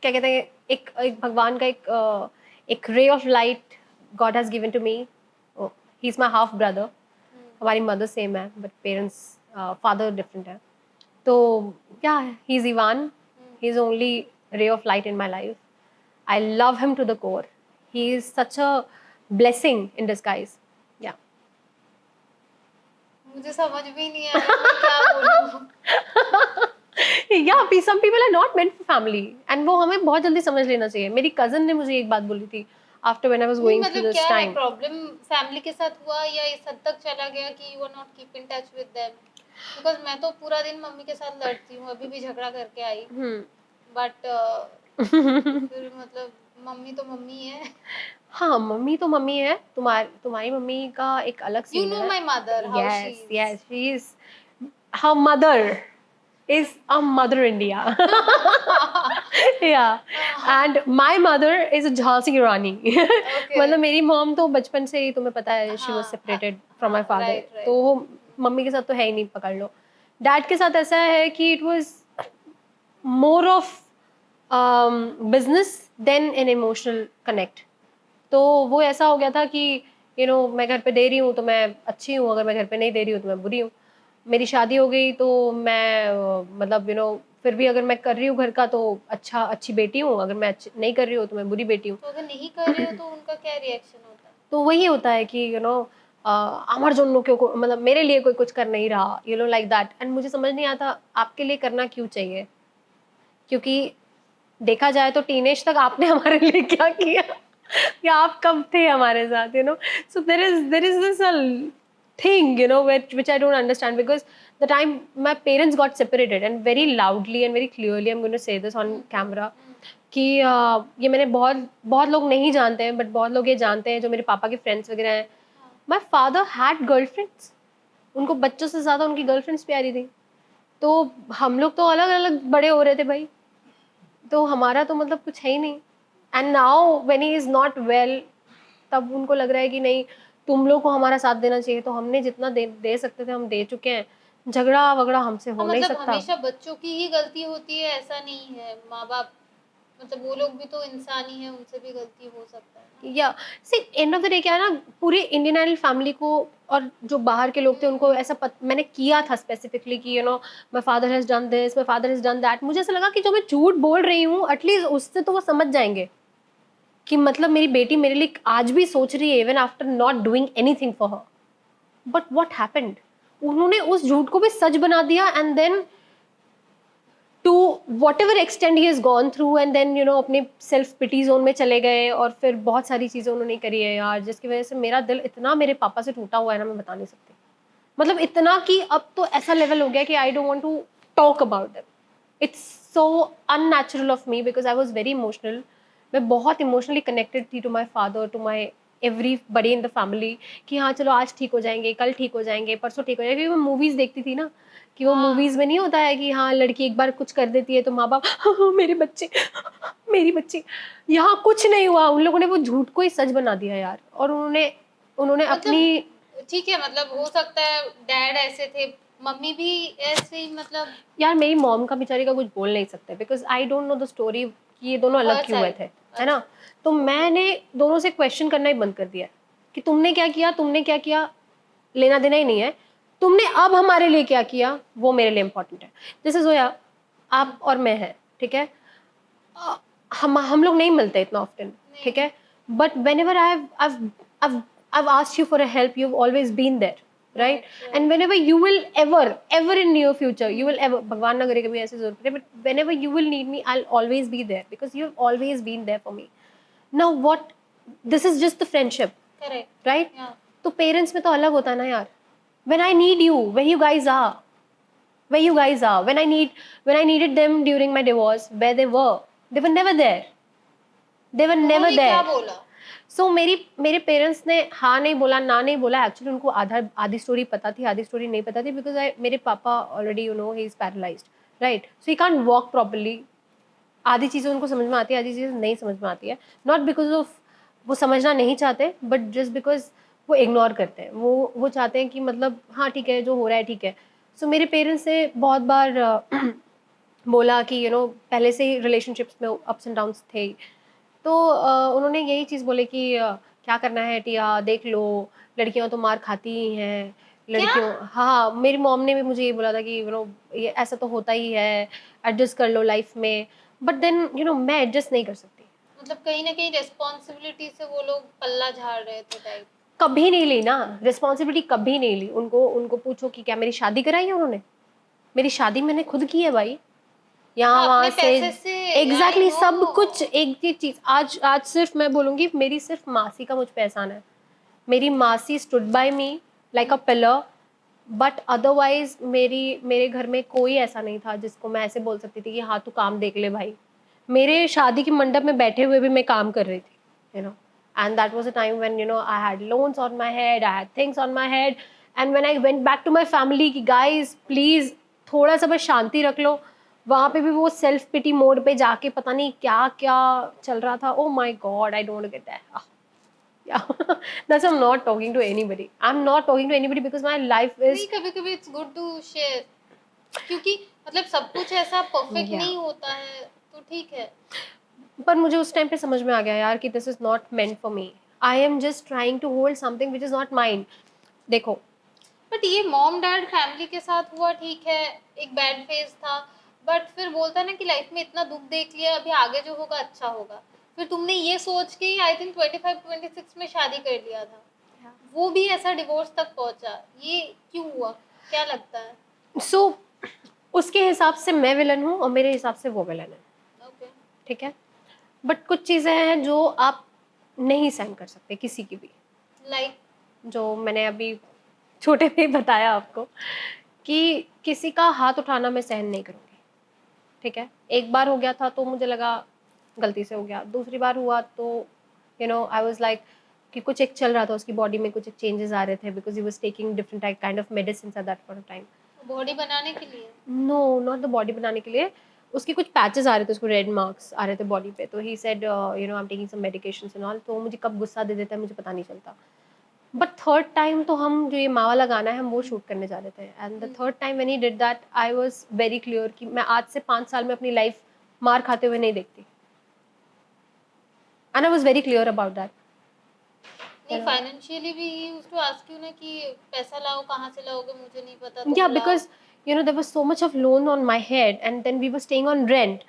क्या कहते हैं, एक भगवान का एक ray of light God has given to me. He is my half brother. हमारी mother same है but parents father different है. तो yeah he is Ivan. He is only ray of light in my life. I love him to the core. He is such a blessing in disguise. Yeah. मुझे समझ भी नहीं आ रहा मैं क्या बोलूं. Yeah, some people are not meant for family. And वो हमें बहुत जल्दी समझ लेना चाहिए. मेरी cousin ने मुझे एक बात बोली थी after when I was नहीं going through मतलब this क्या है time. प्रॉब्लम, फैमिली के साथ हुआ या इस हद तक चला गया कि you are not keep in touch with them? Because मैं तो पूरा दिन मम्मी के साथ लड़ती हूँ, अभी भी झगड़ा करके आई, बट फिर मतलब मम्मी तो मम्मी है. हाँ, मम्मी तो मम्मी है. तुम्हारी मम्मी का एक अलग यू सीन नो है. My mother how she Yes, is. yes, she is. Her mother is a mother India. Yeah. And my mother is a Jhansi Rani. मतलब मेरी मॉम तो बचपन से ही, तुम्हें पता है, she was separated from my father. right, right. तो वो मम्मी के साथ तो है ही नहीं, पकड़ लो. डैड के साथ ऐसा है कि it was more of business than an emotional connect. तो वो ऐसा हो गया था कि मैं घर पे दे रही हूँ तो मैं अच्छी हूँ, अगर मैं घर पे नहीं दे रही हूँ तो मैं बुरी हूँ. मेरी शादी हो गई तो मैं मतलब फिर भी अगर मैं कर रही हूँ घर का तो अच्छी बेटी हूँ, अगर मैं नहीं कर रही हूँ तो मैं बुरी बेटी हूँ. तो अगर नहीं कर रहे हो तो उनका क्या रिएक्शन होता है? तो वही होता है कि আমার জন্য কেউ मतलब मेरे लिए कोई कुछ कर नहीं रहा, लाइक दैट. एंड मुझे समझ नहीं आता आपके लिए करना क्यों चाहिए, क्योंकि देखा जाए तो टीनेज तक आपने हमारे लिए क्या किया या आप कब थे हमारे साथ, so there is this thing which I don't understand, because the time my parents got separated, and very loudly and very clearly I'm going to say this on camera, कि ये मैंने बहुत बहुत लोग नहीं जानते हैं, बट बहुत लोग ये जानते हैं जो मेरे पापा के फ्रेंड्स वगैरह हैं. My father had girlfriends. उनको बच्चों से ज़्यादा उनकी गर्लफ्रेंड्स प्यारी थी. तो हम लोग तो अलग अलग बड़े हो रहे थे भाई, तो हमारा तो मतलब कुछ है ही नहीं. And now when he is not well, तब उनको लग रहा है कि नहीं, तुम लोग को हमारा साथ देना चाहिए. तो हमने जितना दे सकते थे हम दे चुके हैं. झगड़ा वगड़ा हमसे हो नहीं मतलब सकता. हमेशा बच्चों की ही गलती होती है ऐसा नहीं है, माँ बाप मतलब वो लोग भी तो इंसान ही है, उनसे भी गलती हो सकता है ना. या सी एंड ऑफ द डे क्या है ना, पूरे इंडियन आइडल फैमिली को और जो बाहर के लोग थे उनको ऐसा मैंने किया था स्पेसिफिकली कि my father has done this, my father has done that. मुझे ऐसा लगा कि जो मैं झूठ बोल रही हूँ एटलीस्ट उससे तो वो समझ जाएंगे कि मतलब मेरी बेटी मेरे लिए आज भी सोच रही है, even after not doing anything for her. But what happened, उन्होंने उस झूठ को भी सच बना दिया. And then to whatever extent he has gone through, and then अपने सेल्फ पिटी जोन में चले गए, और फिर बहुत सारी चीज़ें उन्होंने करी है यार, जिसकी वजह से मेरा दिल इतना मेरे पापा से टूटा हुआ है ना, मैं बता नहीं सकती. मतलब इतना कि अब तो ऐसा लेवल हो गया कि I don't want to talk about them. It's so unnatural of me because I was very emotional. मैं बहुत इमोशनली कनेक्टेड थी to my father, to my everybody in the family कि हाँ चलो आज ठीक हो जाएंगे, कल ठीक हो जाएंगे, परसों ठीक हो जाएंगे। मैं मूवीज देखती थी ना कि वो मूवीज में नहीं होता है कि हाँ लड़की एक बार कुछ कर देती है तो माँ बाप हाँ, हाँ, मेरे बच्चे, मेरी बच्ची। यहाँ कुछ नहीं हुआ, उन लोगों ने वो झूठ को ही सच बना दिया यार। और उन्होंने उन्होंने अपनी मतलब ठीक है, मतलब हो सकता है डैड ऐसे थे, मम्मी भी ऐसे ही, मतलब यार मेरी मॉम का बेचारी का कुछ बोल नहीं सकते because I don't know the story कि ये दोनों अलग हर क्यों हुए साइड। थे, है ना। तो मैंने दोनों से क्वेश्चन करना ही बंद कर दिया है कि तुमने क्या किया, तुमने क्या किया, लेना देना ही नहीं है। तुमने अब हमारे लिए क्या किया वो मेरे लिए इंपॉर्टेंट है। जैसे जोया, आप और मैं हैं, ठीक है, हम लोग नहीं मिलते इतना ऑफ्टन, ठीक है, but when ever I've asked you for a help, you've always been there, right? And whenever you will ever in near future, you will ever, भगवान ना करे कभी ऐसे जरूरत पड़े, but whenever you will need me, I'll always be there because you've always been there for me. Now what? This is just the friendship, correct, right? तो parents में तो अलग होता है ना यार। When I need you, where you guys are, where you guys are, when I needed them during my divorce, where they were never there, they were never उन्होंने क्या there. बोला? सो मेरे पेरेंट्स ने हाँ नहीं बोला, ना नहीं बोला। एक्चुअली उनको आधी स्टोरी पता थी, आधी स्टोरी नहीं पता थी बिकॉज मेरे पापा already you know he is paralysed, right, so he can't walk properly. आधी चीज़ें उनको समझ में आती है, आधी चीज़ें नहीं समझ में आती है। नॉट बिकॉज ऑफ वो समझना नहीं चाहते, बट जस्ट बिकॉज वो इग्नोर करते हैं। वो चाहते हैं कि मतलब हाँ ठीक है जो हो रहा है ठीक है। सो मेरे पेरेंट्स से बहुत बार बोला कि यू नो पहले से ही रिलेशनशिप्स में अप्स एंड डाउन्स थे, तो उन्होंने यही चीज़ बोले कि क्या करना है टिया, देख लो, लड़कियां तो मार खाती ही हैं, लड़कियों। हाँ, मेरी मॉम ने भी मुझे ये बोला था कि यू नो ये ऐसा तो होता ही है, एडजस्ट कर लो लाइफ में। बट देन यू नो मैं एडजस्ट नहीं कर सकती। मतलब कहीं ना कहीं रेस्पॉन्सिबिलिटी से वो लोग पल्ला झाड़ रहे थे टाइप। कभी नहीं ली ना रिस्पॉन्सिबिलिटी, कभी नहीं ली। उनको उनको पूछो कि क्या मेरी शादी कराई है उन्होंने? मेरी शादी मैंने खुद की है भाई, यहाँ हाँ, वहाँ अपने से। पैसे से। एग्जैक्टली I सब know। कुछ। एक एक चीज आज आज सिर्फ मैं बोलूंगी, मेरी सिर्फ मासी का मुझ पे एहसान है। मेरी मासी stood by me like a pillar, but otherwise मेरे घर में कोई ऐसा नहीं था जिसको मैं ऐसे बोल सकती थी कि हाँ तू काम देख ले भाई। मेरे शादी के मंडप में बैठे हुए भी मैं काम कर रही थी, you know, and that was a time when you know I had loans on my head, I had things on my head, and when I went back to my family कि गाइस प्लीज थोड़ा सा बस शांति रख लो, वहाँ पे भी वो self पिटी mode पे जाके पता नहीं क्या क्या चल रहा था। Oh my God, I don't get that. Yeah, that's I'm not talking to anybody. I'm not talking to anybody because my life is नहीं, कभी कभी इट्स गुड टू शेयर, क्योंकि मतलब सब कुछ ऐसा परफेक्ट yeah. नहीं होता है, तो ठीक है। पर मुझे उस टाइम पे समझ में आ गया यार कि this is not meant for me. I am just trying to hold something which is not mine. देखो, बट ये मॉम डैड फैमिली के साथ हुआ ठीक है, एक बैड फेज था, बट फिर बोलता है ना कि लाइफ में इतना दुख देख लिया, अभी आगे जो होगा अच्छा होगा। फिर तुमने ये सोच के आई थिंक 25-26 में शादी कर लिया था, वो भी ऐसा डिवोर्स तक पहुंचा, ये क्यों हुआ, क्या लगता है? so उसके हिसाब से मैं विलन हूँ और मेरे हिसाब से वो विलन है, ओके। ठीक है। बट कुछ चीज़ें हैं जो आप नहीं सहन कर सकते किसी की भी, लाइक जो मैंने अभी छोटे में ही बताया आपको कि किसी का हाथ उठाना मैं सहन नहीं करूँगी, ठीक है। एक बार हो गया था तो मुझे लगा गलती से हो गया, दूसरी बार हुआ तो you know I was like कि कुछ एक चल रहा था उसकी बॉडी में, कुछ एक चेंजेस आ रहे थे because he was taking different kind of medicine eight that point of time. Body बनाने के लिए? नो, नॉट द बॉडी बनाने के लिए, उसके कुछ पैचेस आ रहे थे, उसको रेड मार्क्स आ रहे थे बॉडी पे, तो he said you know I am taking some medications and all. तो मुझे कब गुस्सा दे देता है मुझे पता नहीं चलता। बट थर्ड टाइम तो हम जो ये माँ वाला गाना है हम वो शूट करने जा रहे थे, and the third time when he did that I was very clear कि मैं आज से 5 साल में अपनी लाइफ मार खाते हुए नहीं देखती, and I was very clear about that. नहीं, फाइनेंशियली भी he used to ask you ना कि पैसा लाओ, कहाँ से लाओगे मुझे नहीं पता, तुम Yeah, लाओ। because you know there was so much of loan on my head and then we were staying on rent.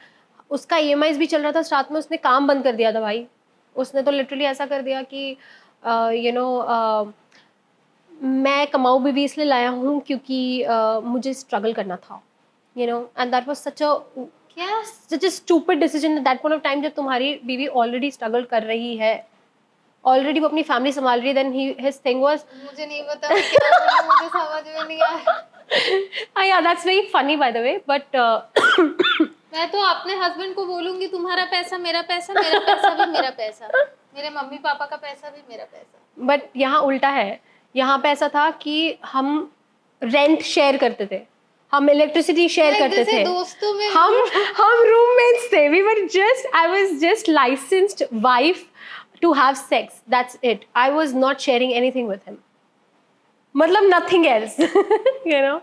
उसका EMIs भी चल रहा था, साथ में उसने काम बंद कर दिया था भाई। उसने तो लिटरली ऐसा कर दिया कि यू नो मैं कमाऊ भी इसलिए लाया हूँ क्योंकि मुझे स्ट्रगल करना था, you know, and that was क्या? Such a stupid decision at that point of time, जब तुम्हारी बीवी ऑलरेडी स्ट्रगल कर रही है, ऑलरेडी वो अपनी फैमिली संभाल रही है, देन हिज थिंग वाज मुझे नहीं पता मैं क्या बोलूं, मुझे समझ में नहीं आ रहा। yeah, that's very funny by the way, but मैं तो अपने हस्बैंड को बोलूंगी तुम्हारा पैसा मेरा पैसा, मेरा पैसा भी मेरा पैसा। मेरे मम्मी पापा का पैसा भी मेरा पैसा। बट यहाँ उल्टा है, यहाँ पे ऐसा था कि हम रेंट शेयर करते थे, हम इलेक्ट्रिसिटी शेयर Like, करते जैसे थे, दोस्तों में हम रूममेट्स थे, we were just, I was just licensed wife to have sex, that's it, I was not sharing anything with him, मतलब नथिंग एल्स, यू नो।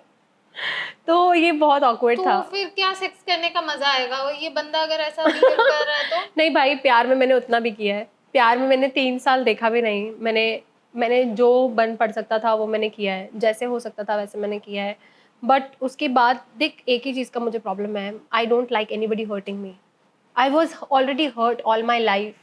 तो ये बहुत ऑकवर्ड तो था। फिर क्या सेक्स करने का मजा आएगा? और ये बंदा अगर ऐसा बिहेव कर रहा है तो नहीं भाई, प्यार में मैंने उतना भी किया है, प्यार में मैंने 3 साल देखा भी नहीं, मैंने जो बन पड़ सकता था वो मैंने किया है, जैसे हो सकता था वैसे मैंने किया है। बट उसके बाद देख, एक ही चीज़ का मुझे प्रॉब्लम है, I don't like anybody hurting me, I was already hurt all my life,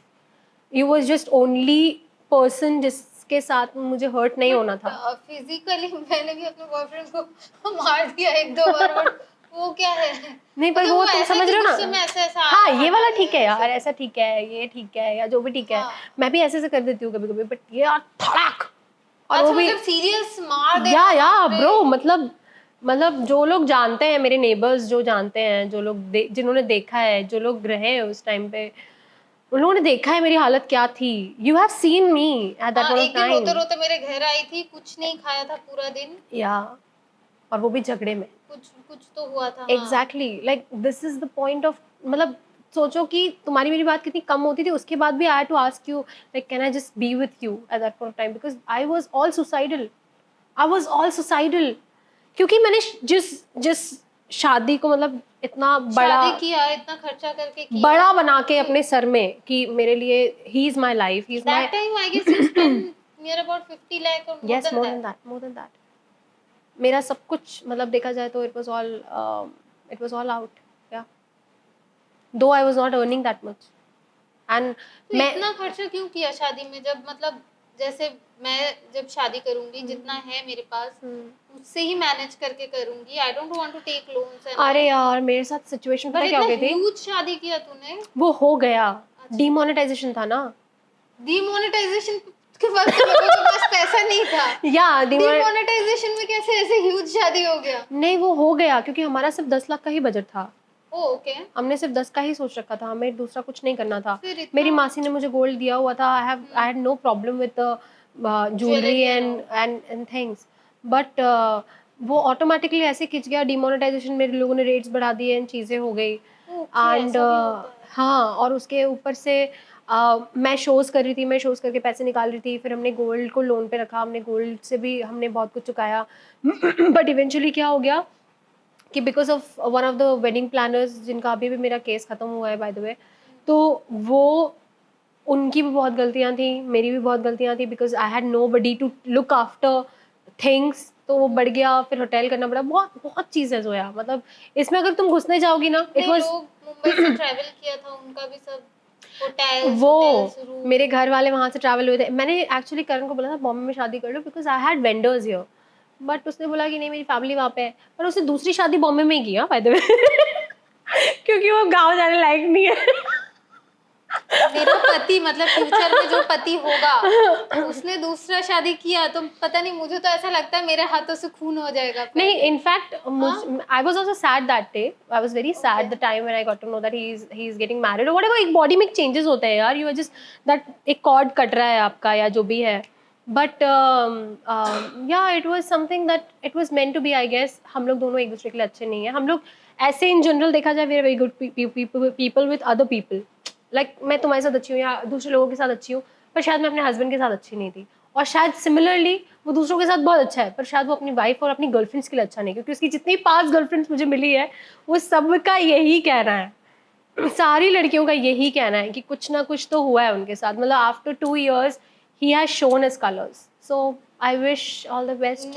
you was just only person जिसके साथ मुझे हर्ट नहीं होना था। फिजिकली मैंने भी अपने बॉयफ्रेंड को मार दिया 1-2 बार, बट वो क्या है? नहीं पर मतलब वो तुम ऐसा समझ कि रहे हो गुस्से में ना। ऐसा हाँ ये वाला हटा ठीक है दिया, यार, ऐसा ठीक है, ये ठीक है, या जो भी ठीक है, हाँ। मैं भी ऐसे कर देती हूँ कभी कभी, बट ये यार धड़ाक, और अच्छा वो भी मतलब सीरियस मार दे या ब्रो, मतलब जो लोग जानते हैं, मेरे नेबर्स जो जानते हैं, जो लोग जिन्होंने देखा है, जो लोग रहे हैं उस टाइम पे, उन लोगों ने देखा है मेरी हालत क्या थी, you have seen me at that हाँ, पॉइंट एक ऑफ दिन रोते टाइम। रोते मेरे घर आई थी, कुछ नहीं खाया था पूरा दिन, या और वो भी झगड़े में। कुछ कुछ तो हुआ था, हाँ। Exactly, like this is the point of, मतलब सोचो कि तुम्हारी मेरी बात कितनी कम होती थी, उसके बाद भी I to ask you like can I just be with you at that point of time, because I was all suicidal, I was all suicidal, क्योंकि मैंने जिस जिस शादी को मतलब इतना बड़ा शादी किया, इतना खर्चा करके किया, बड़ा बना के अपने सर में कि मेरे लिए ही is my life, he is my, that time I guess you spent near about 50 lakh or more yes, than more that. Than that, more than that, मेरा सब कुछ मतलब देखा जाए तो इट वाज ऑल आउट, या दो आई was not earning that much, and तो मैं इतना खर्चा क्यों किया शादी में? जब मतलब जैसे मैं जब शादी करूंगी, जितना है मेरे पास उससे ही मैनेज करके करूंगी, I don't want to take loans and अरे यार मेरे साथ सिचुएशन पता बट क्या हो इतना गई थी, ह्यूज शादी किया तूने। वो हो गया, अच्छा। डिमोनेटाइजेशन था ना, डिमोनेटाइजेशन के बाद तो लोगों के पास पैसा नहीं था, या डिमोनेटाइजेशन में कैसे ऐसे ह्यूज शादी हो गया? नहीं वो हो गया क्योंकि हमारा सिर्फ 10 लाख का ही बजट था, ओ ओके, हमने सिर्फ 10 का ही सोच रखा था, हमें दूसरा कुछ नहीं करना था। फिर इतना मेरी मासी ने मुझे गोल्ड दिया हुआ था, I had no problem with jewellery and things, but वो ऑटोमेटिकली ऐसे खिंच गया, डिमोनेटाइजेशन में लोगों ने रेट्स बढ़ा दिए एंड चीज़ें हो गई, एंड हाँ, और उसके ऊपर से मैं शोज़ कर रही थी, मैं शोज़ करके पैसे निकाल रही थी, फिर हमने गोल्ड को लोन पे रखा, हमने गोल्ड से भी हमने बहुत कुछ चुकाया, बट इवेंचुअली क्या हो गया कि because of one of the wedding planners, जिनका अभी भी मेरा केस ख़त्म हुआ है बाय द वे, तो वो उनकी भी बहुत गलतियाँ थी, मेरी भी बहुत गलतियाँ थी, because I had nobody to look after things, तो वो बढ़ गया, फिर होटल करना पड़ा, बहुत बहुत चीज़ें जोया, मतलब इसमें अगर तुम घुसने जाओगी ना, इट वाज लोग मुंबई से ट्रैवल किया था, उनका भी सब होटल्स, वो होटल्स, रूम। मेरे घर वाले वहाँ से ट्रैवल हुए थे, मैंने एक्चुअली करण को बोला था बॉम्बे में शादी कर लो because I had vendors here, but उसने बोला कि नहीं मेरी फैमिली वहाँ पे है, पर उसने दूसरी शादी बॉम्बे में ही की, बाय द वे, क्योंकि वो गाँव जाने लायक नहीं है। मेरा पति मतलब फ्यूचर में जो पति होगा, उसने दूसरा शादी किया तो पता नहीं, मुझे तो ऐसा लगता है मेरे हाथों से खून हो जाएगा पहले। नहीं, in fact I was also sad that day, I was very sad the time when I got to know that he is getting married और व्हाटएवर, एक बॉडी में चेंजेस होते हैं यार, यू आर जस्ट दैट, एक कॉर्ड कट रहा है आपका या जो भी है, बट या it was something that it was meant to be, I guess. हम लोग दोनों एक दूसरे के लिए अच्छे नहीं है, हम लोग ऐसे इन जनरल देखा जाए we are very good people with other people, like मैं तुम्हारे साथ अच्छी हूँ या दूसरे लोगों के साथ अच्छी हूँ, पर शायद मैं अपने हस्बैंड के साथ अच्छी नहीं थी, और शायद सिमिलरली वो दूसरों के साथ बहुत अच्छा है, पर शायद वो अपनी वाइफ और अपनी गर्लफ्रेंड्स के लिए अच्छा नहीं, क्योंकि उसकी जितनी 5 गर्लफ्रेंड्स मुझे मिली है वो सबका यही कहना है, सारी लड़कियों का यही कहना है कि कुछ ना कुछ तो हुआ है उनके साथ, मतलब आफ्टर 2 years ही has shown his colours, so I wish all the best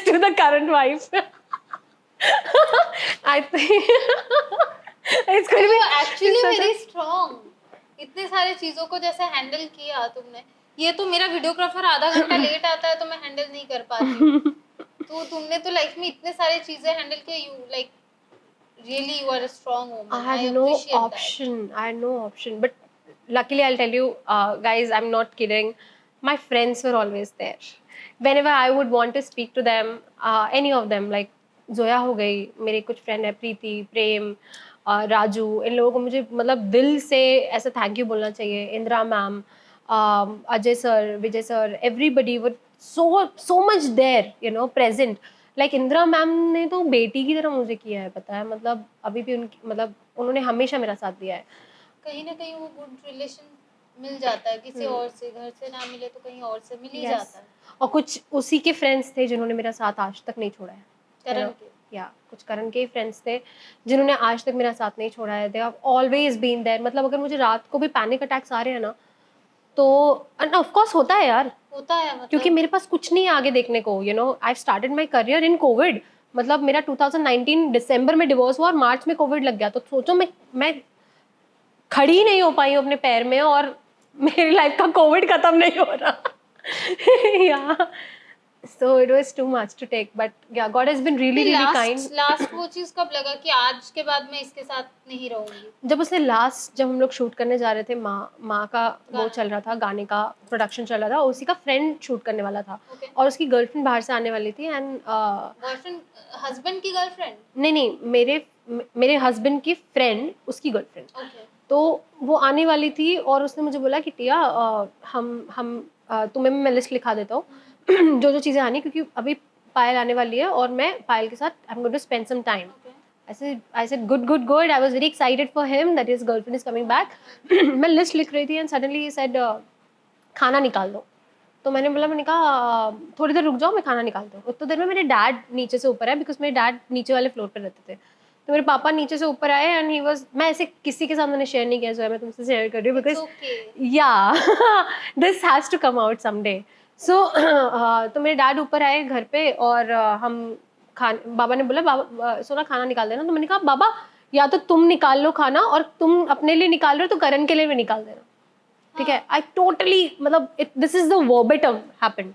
to the current wife. I think it's going to be actually very strong, इतने सारे चीजों को जैसे हैंडल किया तुमने। ये तो मेरा वीडियोग्राफर आधा घंटा लेट आता है तो मैं हैंडल नहीं कर पाती हूँ, तो तुमने तो लाइफ में इतने सारे चीजें हैंडल किया, you like really you are a strong woman. I had no option. I had no option. But luckily, I'll tell you, guys, I'm not kidding. My friends were always there. Whenever I would want to speak to them, any of them, like Zoya हो गई, मेरे कुछ friend है, प्रीति, प्रेम, राजू, इन लोगों को मुझे मतलब दिल से ऐसा थैंक यू बोलना चाहिए. Indira ma'am, Ajay sir, Vijay sir, everybody were so much there, you know, present. Like Indira ma'am ने तो बेटी की तरह मुझे किया है, पता है, मतलब अभी भी उनकी, मतलब उन्होंने हमेशा मेरा साथ दिया है. कहीं ना कहीं वो गुड रिलेशन मिल जाता है किसी और से, घर से ना मिले तो कहीं और से मिल ही जाता है. और कुछ उसी के फ्रेंड्स थे जिन्होंने मेरा साथ आज तक नहीं छोड़ा है. करण के या कुछ करण के ही फ्रेंड्स थे जिन्होंने आज तक मेरा साथ नहीं छोड़ा है. They have always been there. मतलब अगर मुझे रात को भी पैनिक अटैक्स आ रहे हैं ना, तो ऑफ कोर्स होता है यार, होता है, मतलब क्योंकि मेरे पास कुछ नहीं है आगे देखने को. You know, I started my career in Covid. मतलब मेरा 2019 दिसंबर में डिवोर्स हुआ और मार्च में कोविड लग गया. तो सोचो मैं खड़ी नहीं हो पाई हूँ अपने पैर में, और मेरी लाइफ का कोविड खत्म नहीं हो रहा. या so it was too much to take, but yeah, God has been really really kind. Last वो चीज कब लगा कि आज के बाद मैं इसके साथ नहीं रहूंगी? जब हम लोग शूट करने जा रहे थे, माँ का वो चल रहा था, गाने का प्रोडक्शन चल रहा था, उसी का फ्रेंड शूट करने वाला था. Okay. और उसकी गर्लफ्रेंड बाहर से आने वाली थी. एंड बॉयफ्रेंड, हस्बैंड की गर्लफ्रेंड? नहीं, मेरे हस्बैंड की फ्रेंड, उसकी गर्लफ्रेंड. ओके. तो वो आने वाली थी और उसने मुझे बोला कि टिया, तुम्हें मैं लिस्ट लिखा देता हूँ जो चीज़ें आनी, क्योंकि अभी पायल आने वाली है और मैं पायल के साथ I am going to spend some time. I said good. I was very excited for him that his girlfriend is coming back. मैं लिस्ट लिख रही थी and suddenly he said खाना निकाल दो. तो मैंने कहा थोड़ी देर रुक जाओ, मैं खाना निकालता हूँ. उतनी देर में मेरे डैड नीचे से ऊपर आए, बिकॉज मेरे डैड नीचे वाले फ्लोर पर रहते थे. तो मेरे पापा नीचे से ऊपर आए एंड ही वाज, मैं ऐसे किसी के साथ मैंने शेयर नहीं किया, जो है मैं तुमसे शेयर कर रही हूँ, because yeah this has to come out someday. So तो मेरे डैड ऊपर आए घर पे और हम बाबा ने बोला, बाबा सोना खाना निकाल देना. तो मैंने कहा बाबा, या तो तुम निकाल लो खाना, और तुम अपने लिए निकाल रहे हो तो करण के लिए भी निकाल देना, ठीक है. आई टोटली, मतलब this is the verbatim happened.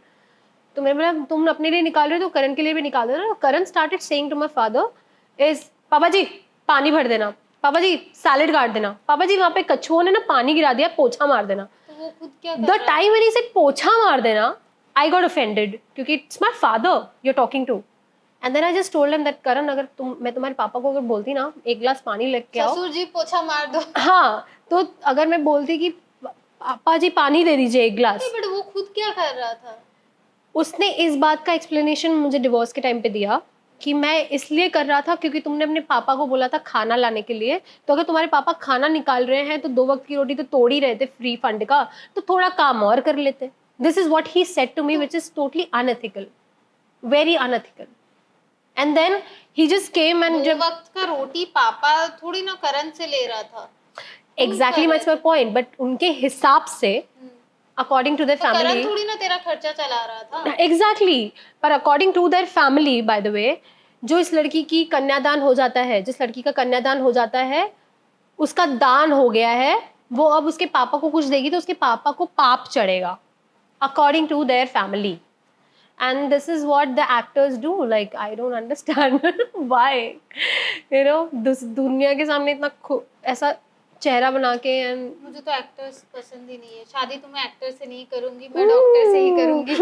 तो मैंने बोला तुम अपने लिए निकाल रहे हो तो करण के लिए भी निकाल देना. Karan started saying to my father is, पापा जी पानी भर देना, पापा जी सैलेड काट देना, पापा जी वहाँ पे कछुओं ने ना पानी गिरा दिया, पोछा मार देना. तो वो खुद क्या the time when he said पोछा मार देना, आई गॉट ऑफेंडेड, क्योंकि it's my father you are talking to. And then I just told him that Karan, अगर मैं तुम्हारे पापा को अगर बोलती ना एक गिलास पानी लेके आओ, ससुर जी पोछा मार दो. हाँ, तो अगर मैं बोलती कि पापा जी पानी दे दीजिए एक गिलास, बट वो खुद क्या कर रहा था? उसने इस बात का एक्सप्लेनेशन मुझे डिवोर्स के टाइम पे दिया कि मैं इसलिए कर रहा था क्योंकि तुमने अपने पापा को बोला था खाना लाने के लिए, तो अगर तुम्हारे पापा खाना निकाल रहे हैं तो 2 वक्त की रोटी तो तोड़ ही रहे थे फ्री फंड का, तो थोड़ा काम और कर लेते. This is what he said to me, which is totally unethical, very unethical. And then he just came and 2 वक्त का रोटी पापा थोड़ी ना करण से ले रहा था. Exactly that's my point. But उनके हिसाब से, according to their family, Karan थोड़ी ना तेरा खर्चा चला रहा था. एग्जैक्टली. पर according to their family, by the way, जो इस लड़की की कन्यादान हो जाता है, जिस लड़की का कन्यादान हो जाता है, उसका दान हो गया है, वो अब उसके पापा को कुछ देगी तो उसके पापा को पाप चढ़ेगा, according to their family. And this is what the actors do. Like I don't understand why, you know, दुनिया के सामने इतना ऐसा चेहरा बना के. एंड मुझे तो एक्टर्स पसंद ही नहीं है. शादी तो मैं एक्टर से नहीं करूंगी, मैं डॉक्टर से ही करूंगी.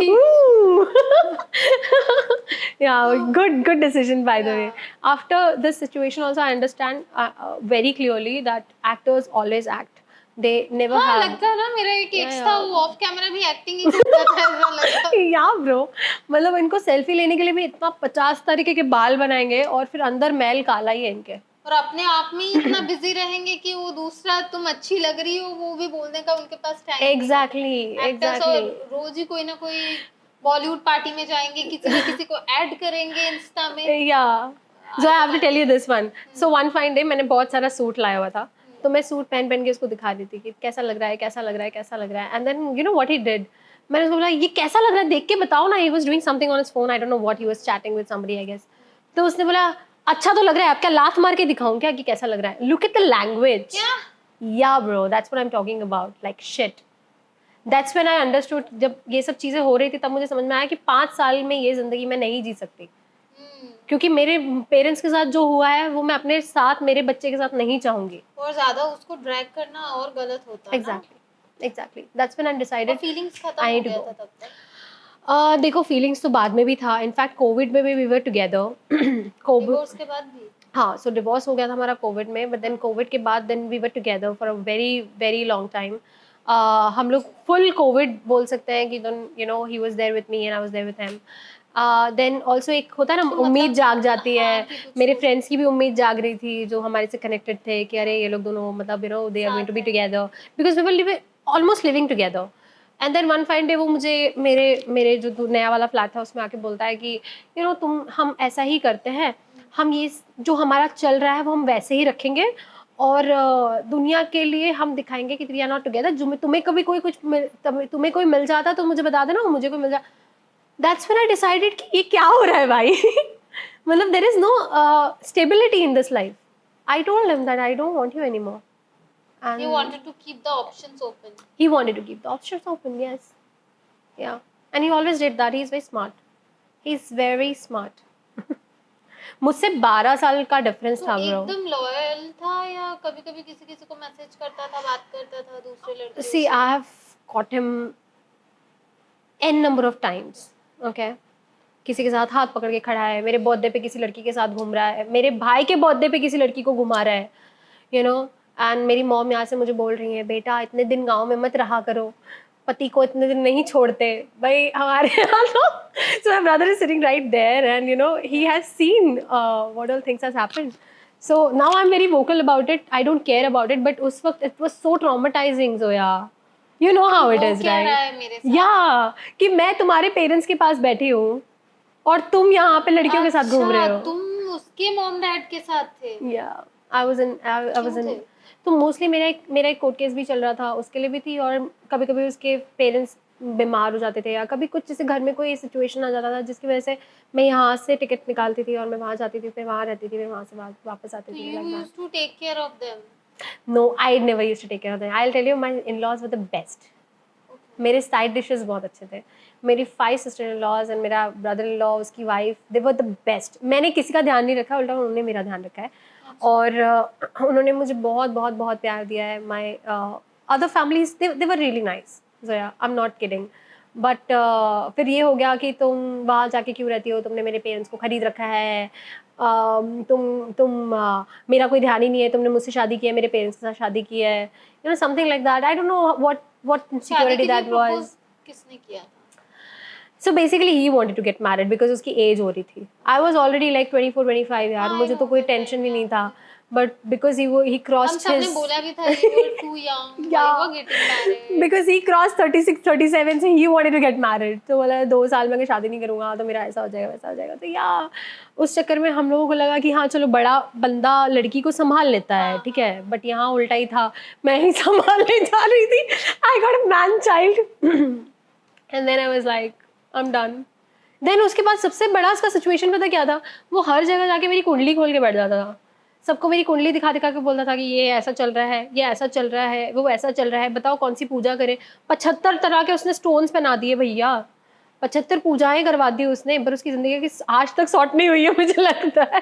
Yeah, good decision, by the way. After this situation also I understand very clearly that actors always act. They never हाँ, have. लगता है ना, मेरा एक एक्स था, वो ऑफ कैमरा भी एक्टिंग ही करता था, ऐसा लगता. Yeah bro, मतलब इनको सेल्फी लेने के लिए भी इतना 50 तरीके के बाल बनाएंगे और फिर अंदर मैल काला ही है इनके, और अपने आप में ही इतना बिजी रहेंगे कि वो दूसरा तुम अच्छी लग रही हो वो भी बोलने का उनके पास टाइम. एग्जैक्टली. रोज ही कोई ना कोई बॉलीवुड पार्टी में जाएंगे, किसी न किसी को ऐड करेंगे इंस्टा में. Yeah. So I have to tell you this one. So one fine day मैंने बहुत सारा सूट लाया हुआ था, तो मैं सूट पहन के उसको दिखा रही थी कि कैसा लग रहा है, कैसा लग रहा है, कैसा लग रहा है. And then you know what he did, मैंने उसको बोला ये कैसा लग रहा है देख के बताओ ना. He was doing something on his phone, I don't know what, he was chatting with somebody I guess. तो उसने बोला अच्छा तो लग रहा है, आप क्या लात मार के दिखाऊं क्या कि कैसा लग रहा है. Look at the language. क्या? या bro, that's what I am talking about. Like shit. That's when I understood. जब ये सब चीजें हो रही थी तब मुझे समझ में आया कि 5 साल में ये जिंदगी मैं नहीं जी सकती, क्योंकि मेरे पेरेंट्स के साथ जो हुआ है वो मैं अपने साथ, मेरे बच्चे के साथ नहीं चाहूंगी. और ज्यादा उसको ड्रैग करना और गलत होता है. Exactly. That's when I decided feelings खत्म हो गया था तब तक. देखो फीलिंग्स तो बाद में भी था. इनफैक्ट कोविड में भी वी वर टुगेदर. डिवोर्स के बाद भी. हाँ, सो डिवोर्स हो गया था हमारा कोविड में, बट देन कोविड के बाद then we were together for a very very long time. हम लोग फुल कोविड बोल सकते हैं कि then you know he was there with me and I was there with him. Then also एक होता है ना, तो उम्मीद मतलब जाग जाती है। हाँ कि कुछ मेरे हो फ्रेंड्स की भी उम्मीद जाग रही थी जो हमारे से कनेक्टेड थे कि अरे ये लोग दोनों मतलब you know they are going to साथ बी है। Together, because we were living almost living together. And then one fine day वो मुझे मेरे मेरे जो नया वाला फ्लैट था उसमें आके बोलता है कि यू नो तुम हम ऐसा ही करते हैं, हम ये जो हमारा चल रहा है वो हम वैसे ही रखेंगे, और दुनिया के लिए हम दिखाएंगे कि वी आर नॉट टुगेदर। जो तुम्हें कभी कोई तुम्हें कोई मिल जाता तो मुझे बता देना, और मुझे कोई मिल जा। दैट्स व्हेन आई डिसाइडेड कि ये क्या हो रहा है भाई। मतलब there is no stability in this life. I told him that I don't want you any more, He and wanted to keep the options open. he wanted to keep the options open. Yes, yeah, and he always did that. He's very smart. He's very smart. मुझसे 12 साल का difference तो था bro. एकदम loyal था या कभी कभी किसी किसी को मैसेज करता था, बात करता था दूसरे लड़कियों See, से? I have caught him n number of times. Okay. किसी के साथ हाथ पकड़ के खड़ा है, मेरे बर्थडे पे किसी लड़की के साथ घूम रहा है, मेरे भाई के बर्थडे पे किसी लड़की को घुमा रहा है, यू नो। एंड मेरी मॉम यहाँ से मुझे बोल रही है बेटा इतने दिन गांव में मत रहा करो, पति को इतने दिन नहीं छोड़ते भाई हमारे यहाँ तो। So my brother is sitting right there and you know he has seen what all things has happened. So now I am very vocal about it, I don't care about it, but उस वक्त it was so traumatising Zoya. You know कि how it हो is क्या रहा right. है मेरे साथ? या कि मैं तुम्हारे पेरेंट्स के पास बैठी हूँ और तुम यहाँ पे लड़कियों के साथ घूम रहे अच्छा, हो। तुम उसके मॉम डैड के साथ थे? या आई वाज इन क्यों थे? तो मोस्टली मेरा एक कोर्ट केस भी चल रहा था, उसके लिए भी थी, और कभी कभी उसके पेरेंट्स बीमार हो जाते थे, या कभी कुछ जैसे घर में कोई सिचुएशन आ जाता था जिसकी वजह से मैं यहाँ से टिकट निकालती थी और मैं वहाँ जाती थी, फिर वहाँ रहती थी, फिर वहाँ से वापस आती तो थी, you like that. used to take care of them? No, I never used to take care of them. I will tell you my in-laws were the best. Okay. मेरे साइड डिशेस बहुत अच्छे थे। मेरी 5 सिस्टर इन लॉज एंड मेरा brother in law, उसकी wife, they were the best. मैंने किसी का ध्यान नहीं रखा, उल्टा उन्होंने मेरा ध्यान रखा है। और उन्होंने मुझे बहुत बहुत बहुत प्यार दिया है। My other families they were really nice Zoya, I am not kidding. But फिर ये हो गया कि तुम वहाँ जाके क्यों रहती हो, तुमने मेरे पेरेंट्स को खरीद रखा है, तुम मेरा कोई ध्यान ही नहीं है, तुमने मुझसे शादी की है, मेरे पेरेंट्स के साथ शादी की है, you know something like that. I don't no what शादी insecurity के लिए that was. प्रपोज किसने किया था? So basically he wanted to get married because उसकी एज हो रही थी। I was already like 24-25 यार, हाँ, I मुझे तो know कोई that टेंशन time, भी नहीं yeah. था, but because he हम crossed सबने his बोला भी था you were too young, why you yeah, were getting married? because he crossed 36-37 से he wanted to get married, तो बोला 2 साल में अगर शादी नहीं करूँगा तो मेरा ऐसा हो जाएगा वैसा हो जाएगा। तो या उस चक्कर में हम लोगों को लगा कि हाँ चलो बड़ा बंदा लड़की को संभाल लेता है, ठीक है, बट यहाँ उल्टा ही था, मैं ही संभालने जा रही थी। I got a man child and then I was like I'm done. Then उसके बाद सबसे बड़ा उसका सिचुएशन पता क्या था, वो हर जगह जाके मेरी कुंडली खोल के बैठ जाता था, सबको मेरी कुंडली दिखा दिखा के बोलता था कि ये ऐसा चल रहा है, ये ऐसा चल रहा है, वो ऐसा चल रहा है, बताओ कौन सी पूजा करे। 75 तरह के उसने स्टोन्स पहना दिए भैया, 75 पूजाएं करवा दी उसने, पर उसकी जिंदगी की आज तक सॉर्ट नहीं हुई है मुझे लगता है।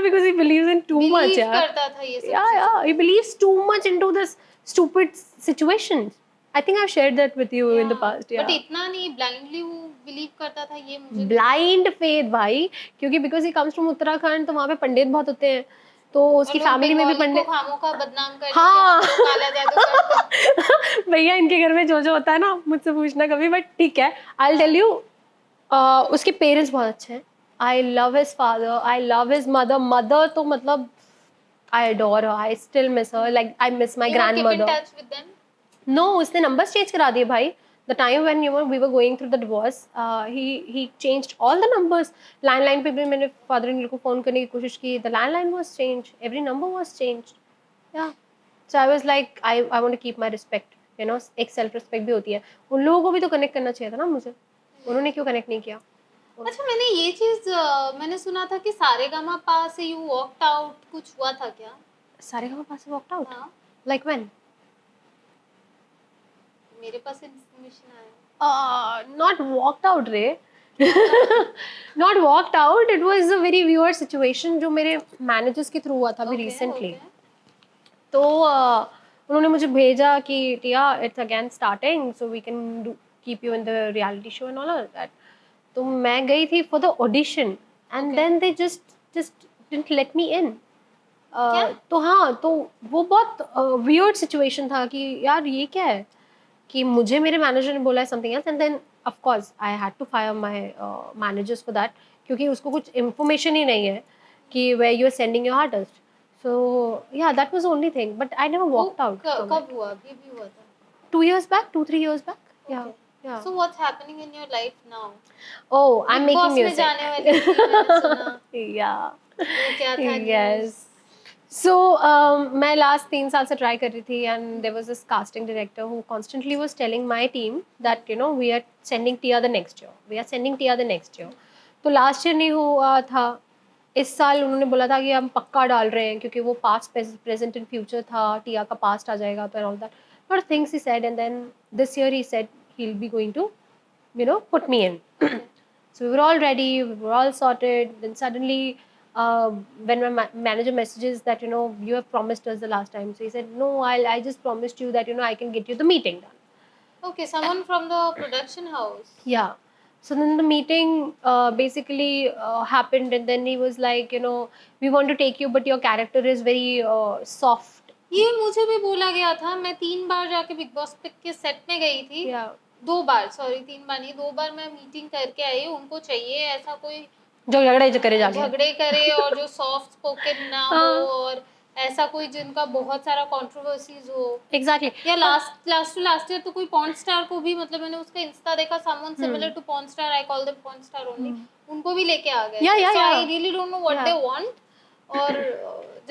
Because he believes in too much Believe यार। करता था ये सब Yeah, he believes too much into this stupid situations. I think I've shared that with you in the past. Yeah. But इतना नहीं ब्लाइंडली वो बिलीव करता था, ये मुझे ब्लाइंड फेथ भाई, क्योंकि because he comes from Uttarakhand, तो वहाँ पे पंडित बहुत होते हैं, तो उसकी फैमिली में भी पंडित। खामों का बदनाम कर हाँ। देते हैं, काला जादू करते। भैया इनके घर में जो जो होता है ना मुझसे पूछना कभी, बट ठीक है, आई टेल यू। उसके पेरेंट्स बहुत अच्छे हैं। I love his father, I love his mother. Mother तो मतलब I adore her, I still miss her, like I miss my grand mother. Touch with them? No, उसने numbers change करा दिए भाई। The time when we were going through the divorce, he changed all the numbers. Landline पे भी मैंने father-in-law को phone करने की कोशिश की, the landline was changed, every number was changed. Yeah. So I was like, I want to keep my respect. You know, एक self respect भी होती है। उन लोगों को भी तो connect करना चाहिए था ना मुझे। उन्होंने क्यों connect नहीं किया? अच्छा, मैंने ये चीज मैंने सुना था कि सारेगामापा से यू वॉकड आउट, कुछ हुआ था क्या? सारेगामा से walked out? हाँ, Like when? मेरे पास इन्फॉर्मेशन आया। Not walked out, Ray. Not walked out. It was a very weird situation जो मेरे managers के through हुआ था अभी recently. तो उन्होंने मुझे भेजा कि टिया it's again starting, so we can keep you in the reality show and all of that. तो मैं गई थी for the audition and then they just didn't let me in. क्या? तो हाँ, तो वो बहुत वियर्ड सिचुएशन था कि यार ये क्या है, कि मुझे मेरे मैनेजर ने बोला है something else, and then of course I had to fire my managers for that, क्योंकि उसको कुछ इन्फॉर्मेशन ही नहीं है कि where you are sending your artist. So yeah that was only thing, but I never वो वॉकड आउट. कब हुआ? अभी भी हुआ था? 2 years back, 2-3 years back. Yeah. Okay. Yeah. So what's happening in your life now? Oh, I'm Big making Boss में music. जाने वाली थी, मैंने सुना. Yeah. वो क्या था Yes. news? So मैं last 3 साल से try कर रही थी, and there was this casting director who constantly was telling my team that we are sending Tia the next year. We are sending Tia the next year. तो last year नहीं हुआ था. इस साल उन्होंने बोला था कि हम पक्का डाल रहे हैं, क्योंकि वो past, present and future था, टिया का past आ जाएगा तो and all that. Lot of things he said, and then this year he said he'll be going to put me in. So we were all ready, we were all sorted. Then suddenly, when my manager messages that you have promised us the last time, so he said no, I just promised you that I can get you the meeting done. Okay, someone from the production house. Yeah. So then the meeting basically happened, and then he was like, we want to take you, but your character is very soft. ये मुझे भी बोला गया था. मैं 3 बार जाके big boss के set में गई थी. Yeah. 2 बार, सॉरी 3 बार नहीं, 2 बार मैं मीटिंग करके आई. उनको चाहिए ऐसा कोई जो झगड़े जाके. झगड़े करे और जो सॉफ्ट स्पोकन ना हो, हाँ. और ऐसा कोई जिनका बहुत सारा कंट्रोवर्सीज हो. Exactly. या लास्ट ईयर तो कोई पॉर्न स्टार को भी, मतलब मैंने उसका इंस्टा देखा, someone similar to porn star, I call them porn star only, उनको भी लेके आ गए. Yeah, so yeah. I really don't know what they want. और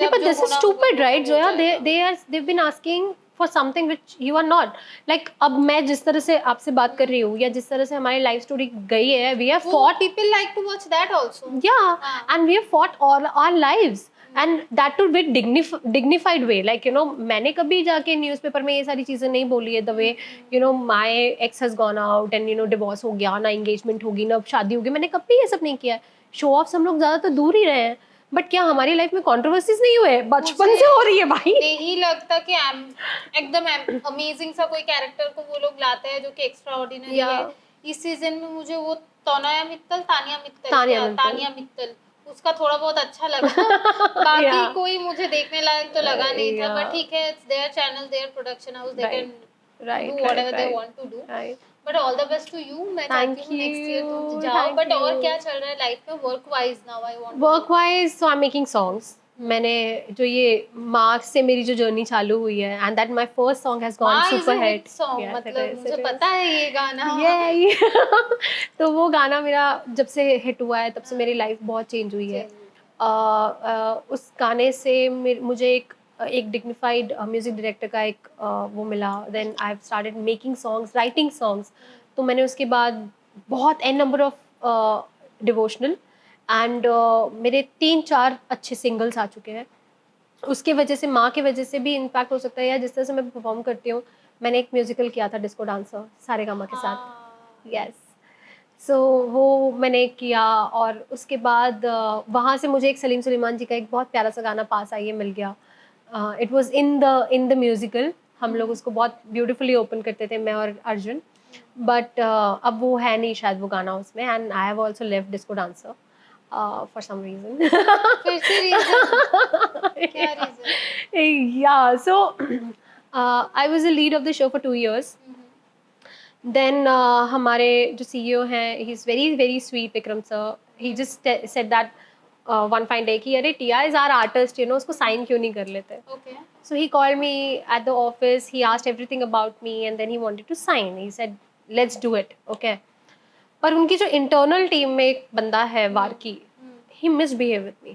Yeah, but this is stupid, right, Zoya? They've been asking for something which you are not. Like, अब मैं जिस तरह से आपसे बात कर रही हूँ, या जिस तरह से हमारी लाइफ स्टोरी गई है, we have fought. People like to watch that also. Yeah, and we have fought all our lives. And that too with dignified way. Like, मैंने कभी जाके न्यूज़पेपर में ये सारी चीज़ें नहीं बोली है. The way, my ex has gone out and divorce हो गया, ना engagement होगी, ना शादी होगी, मैंने कभी ये सब नहीं किया है. शो ऑफ हम लोग ज़्यादा तो दूर ही रहे हैं. बट क्या हमारी लाइफ में कंट्रोवर्सीज नहीं हुए? बचपन से हो रही है भाई. नहीं लगता कि एकदम अमेजिंग सा कोई कैरेक्टर को वो लोग लाते हैं जो कि एक्स्ट्रा ऑर्डिनरी है. इस सीजन में मुझे वो तानिया मित्तल उसका थोड़ा बहुत अच्छा लगा. बाकी कोई मुझे देखने लायक तो लगा नहीं था. बट ठीक है, it's their channel, their production house, they can do whatever they want to do. But all the best to you. मैं चाहती हूँ नेक्स्ट ईयर तुम जाओ. बट और क्या चल रहा है लाइफ में work wise now? I want work wise, so I am making songs. मैंने जो ये मार्च से मेरी जो जर्नी चालू हुई है, and that my first song has gone super hit. मतलब मुझे पता है ये गाना. तो वो गाना मेरा जब से हिट हुआ है, तब से मेरी लाइफ बहुत चेंज हुई है. उस गाने से मुझे एक डिग्निफाइड म्यूजिक डायरेक्टर का एक वो मिला. Then I have started making songs, writing songs. तो मैंने उसके बाद बहुत an number of devotional and मेरे 3-4 अच्छे सिंगल्स आ चुके हैं. उसके वजह से, माँ की वजह से भी इम्पैक्ट हो सकता है, या जिस तरह से मैं परफॉर्म करती हूँ. मैंने एक म्यूजिकल किया था, डिस्को डांसर, सारेगामा के साथ. यस. सो वो मैंने किया, और उसके बाद वहाँ से मुझे एक सलीम सुलेमान जी का एक बहुत प्यारा सा गाना पास आइए मिल गया. It was in the musical. हम लोग उसको बहुत ब्यूटिफुली ओपन करते थे, मैं और अर्जुन. बट अब वो है नहीं शायद वो गाना उसमें. And I have also left disco dancer for some reason. फिर से रीजन? क्या reason? Yeah, so I was the lead of the show for 2 years. Then हमारे जो CEO हैं, he's very very sweet, Vikram sir. He just said that one fine day कि अरे Tia is our artist, उसको sign क्यों नहीं कर लेते? Okay. So he called me at the office. He asked everything about me, and then he wanted to sign. He said, let's do it, okay? पर उनकी जो इंटरनल टीम में एक बंदा है वारकी, he misbehaved with me.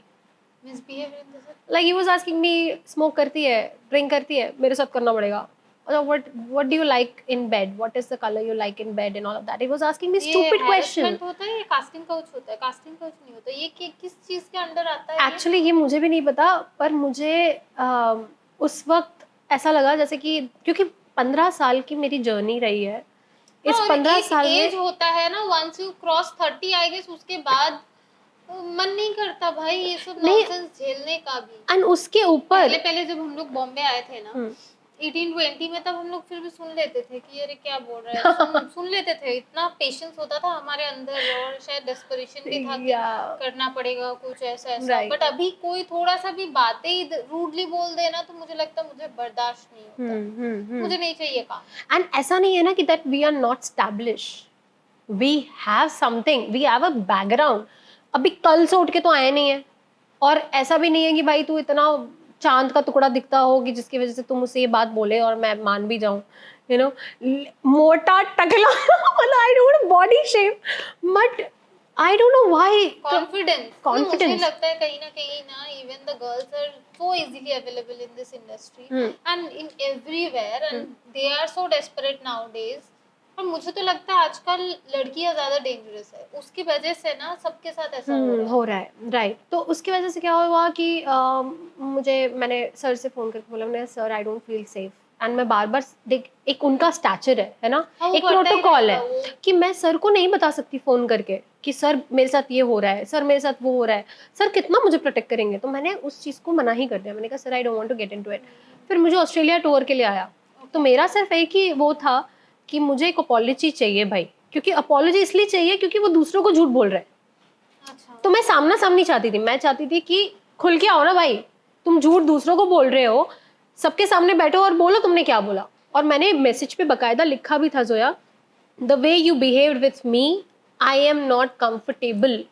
Misbehaved in the sense? Like he was asking me, smoke करती है, drink करती है, मेरे साथ करना पड़ेगा. What do you like in bed? What is the color you like in bed and all of that? He was asking me stupid questions. ये होता है, ये कास्टिंग काउच होता है? कास्टिंग काउच नहीं होता. ये किस चीज के अंडर आता है? Actually ये मुझे भी नहीं पता, पर मुझे उस वक्त ऐसा लगा जैसे कि, क्योंकि 15 साल की मेरी जर्नी रही है. इस 15 साल में एज होता है ना, once you cross 30 I guess, उसके बाद मन नहीं करता भाई ये सब नॉनसेंस झेलने का भी. एंड उसके ऊपर पहले जब हम लोग बॉम्बे आए थे ना, 18-20 में तब हम लोग फिर भी सुन लेते थे कि अरे क्या बोल रहा है, सुन लेते थे, इतना पेशेंस होता था हमारे अंदर, और शायद डेस्परेशन भी था कि Yeah. करना पड़ेगा कुछ ऐसा ऐसा। Right. बट अभी कोई थोड़ा सा भी बातें ही रूडली बोल देना तो मुझे लगता है मुझे बर्दाश्त नहीं होता, मुझे नहीं चाहिए काम। एंड ऐसा नहीं है ना कि that we are not establish, we have something, we have a background. अभी कल से उठ के तो आए नहीं है, और ऐसा भी नहीं है कि भाई तू इतना चांद का टुकड़ा दिखता हो कि जिसकी वजह से तुम मुझसे ये बात बोले और मैं मान भी जाऊं, यू नो, मोटा टकला मतलब I don't body shape, but I don't know why confidence मुझे लगता है कहीं ना even the girls are so easily available in this industry and in everywhere and they are so desperate nowadays। और मुझे तो लगता है आजकल लड़कियां ज्यादा डेंजरस है, उसकी वजह से ना सबके साथ ऐसा हो रहा है, राइट। तो उसकी वजह से क्या हुआ कि मैंने सर से फोन करके बोला, मैंने sir I don't feel safe, and मैं बार बार देख, एक उनका स्टैचर है ना, एक प्रोटोकॉल है कि मैं सर को नहीं बता सकती फोन करके कि सर मेरे साथ ये हो रहा है, सर मेरे साथ वो हो रहा है, सर कितना मुझे प्रोटेक्ट करेंगे। तो मैंने उस चीज़ को मना ही कर दिया, मैंने कहा sir I don't want to get into it. फिर मुझे ऑस्ट्रेलिया टूर के लिए आया, तो मेरा सिर्फ एक ही वो था कि मुझे एक अपॉलॉजी चाहिए भाई, क्योंकि अपॉलॉजी इसलिए चाहिए क्योंकि वो दूसरों को झूठ बोल रहे हैं। तो मैं सामना सामनी चाहती थी, मैं चाहती थी कि खुल के आओ ना भाई, तुम झूठ दूसरों को बोल रहे हो, सबके सामने बैठो और बोलो तुमने क्या बोला। और मैंने मैसेज पे बकायदा लिखा भी था, Zoya, the way you behaved with me, I am not comfortable.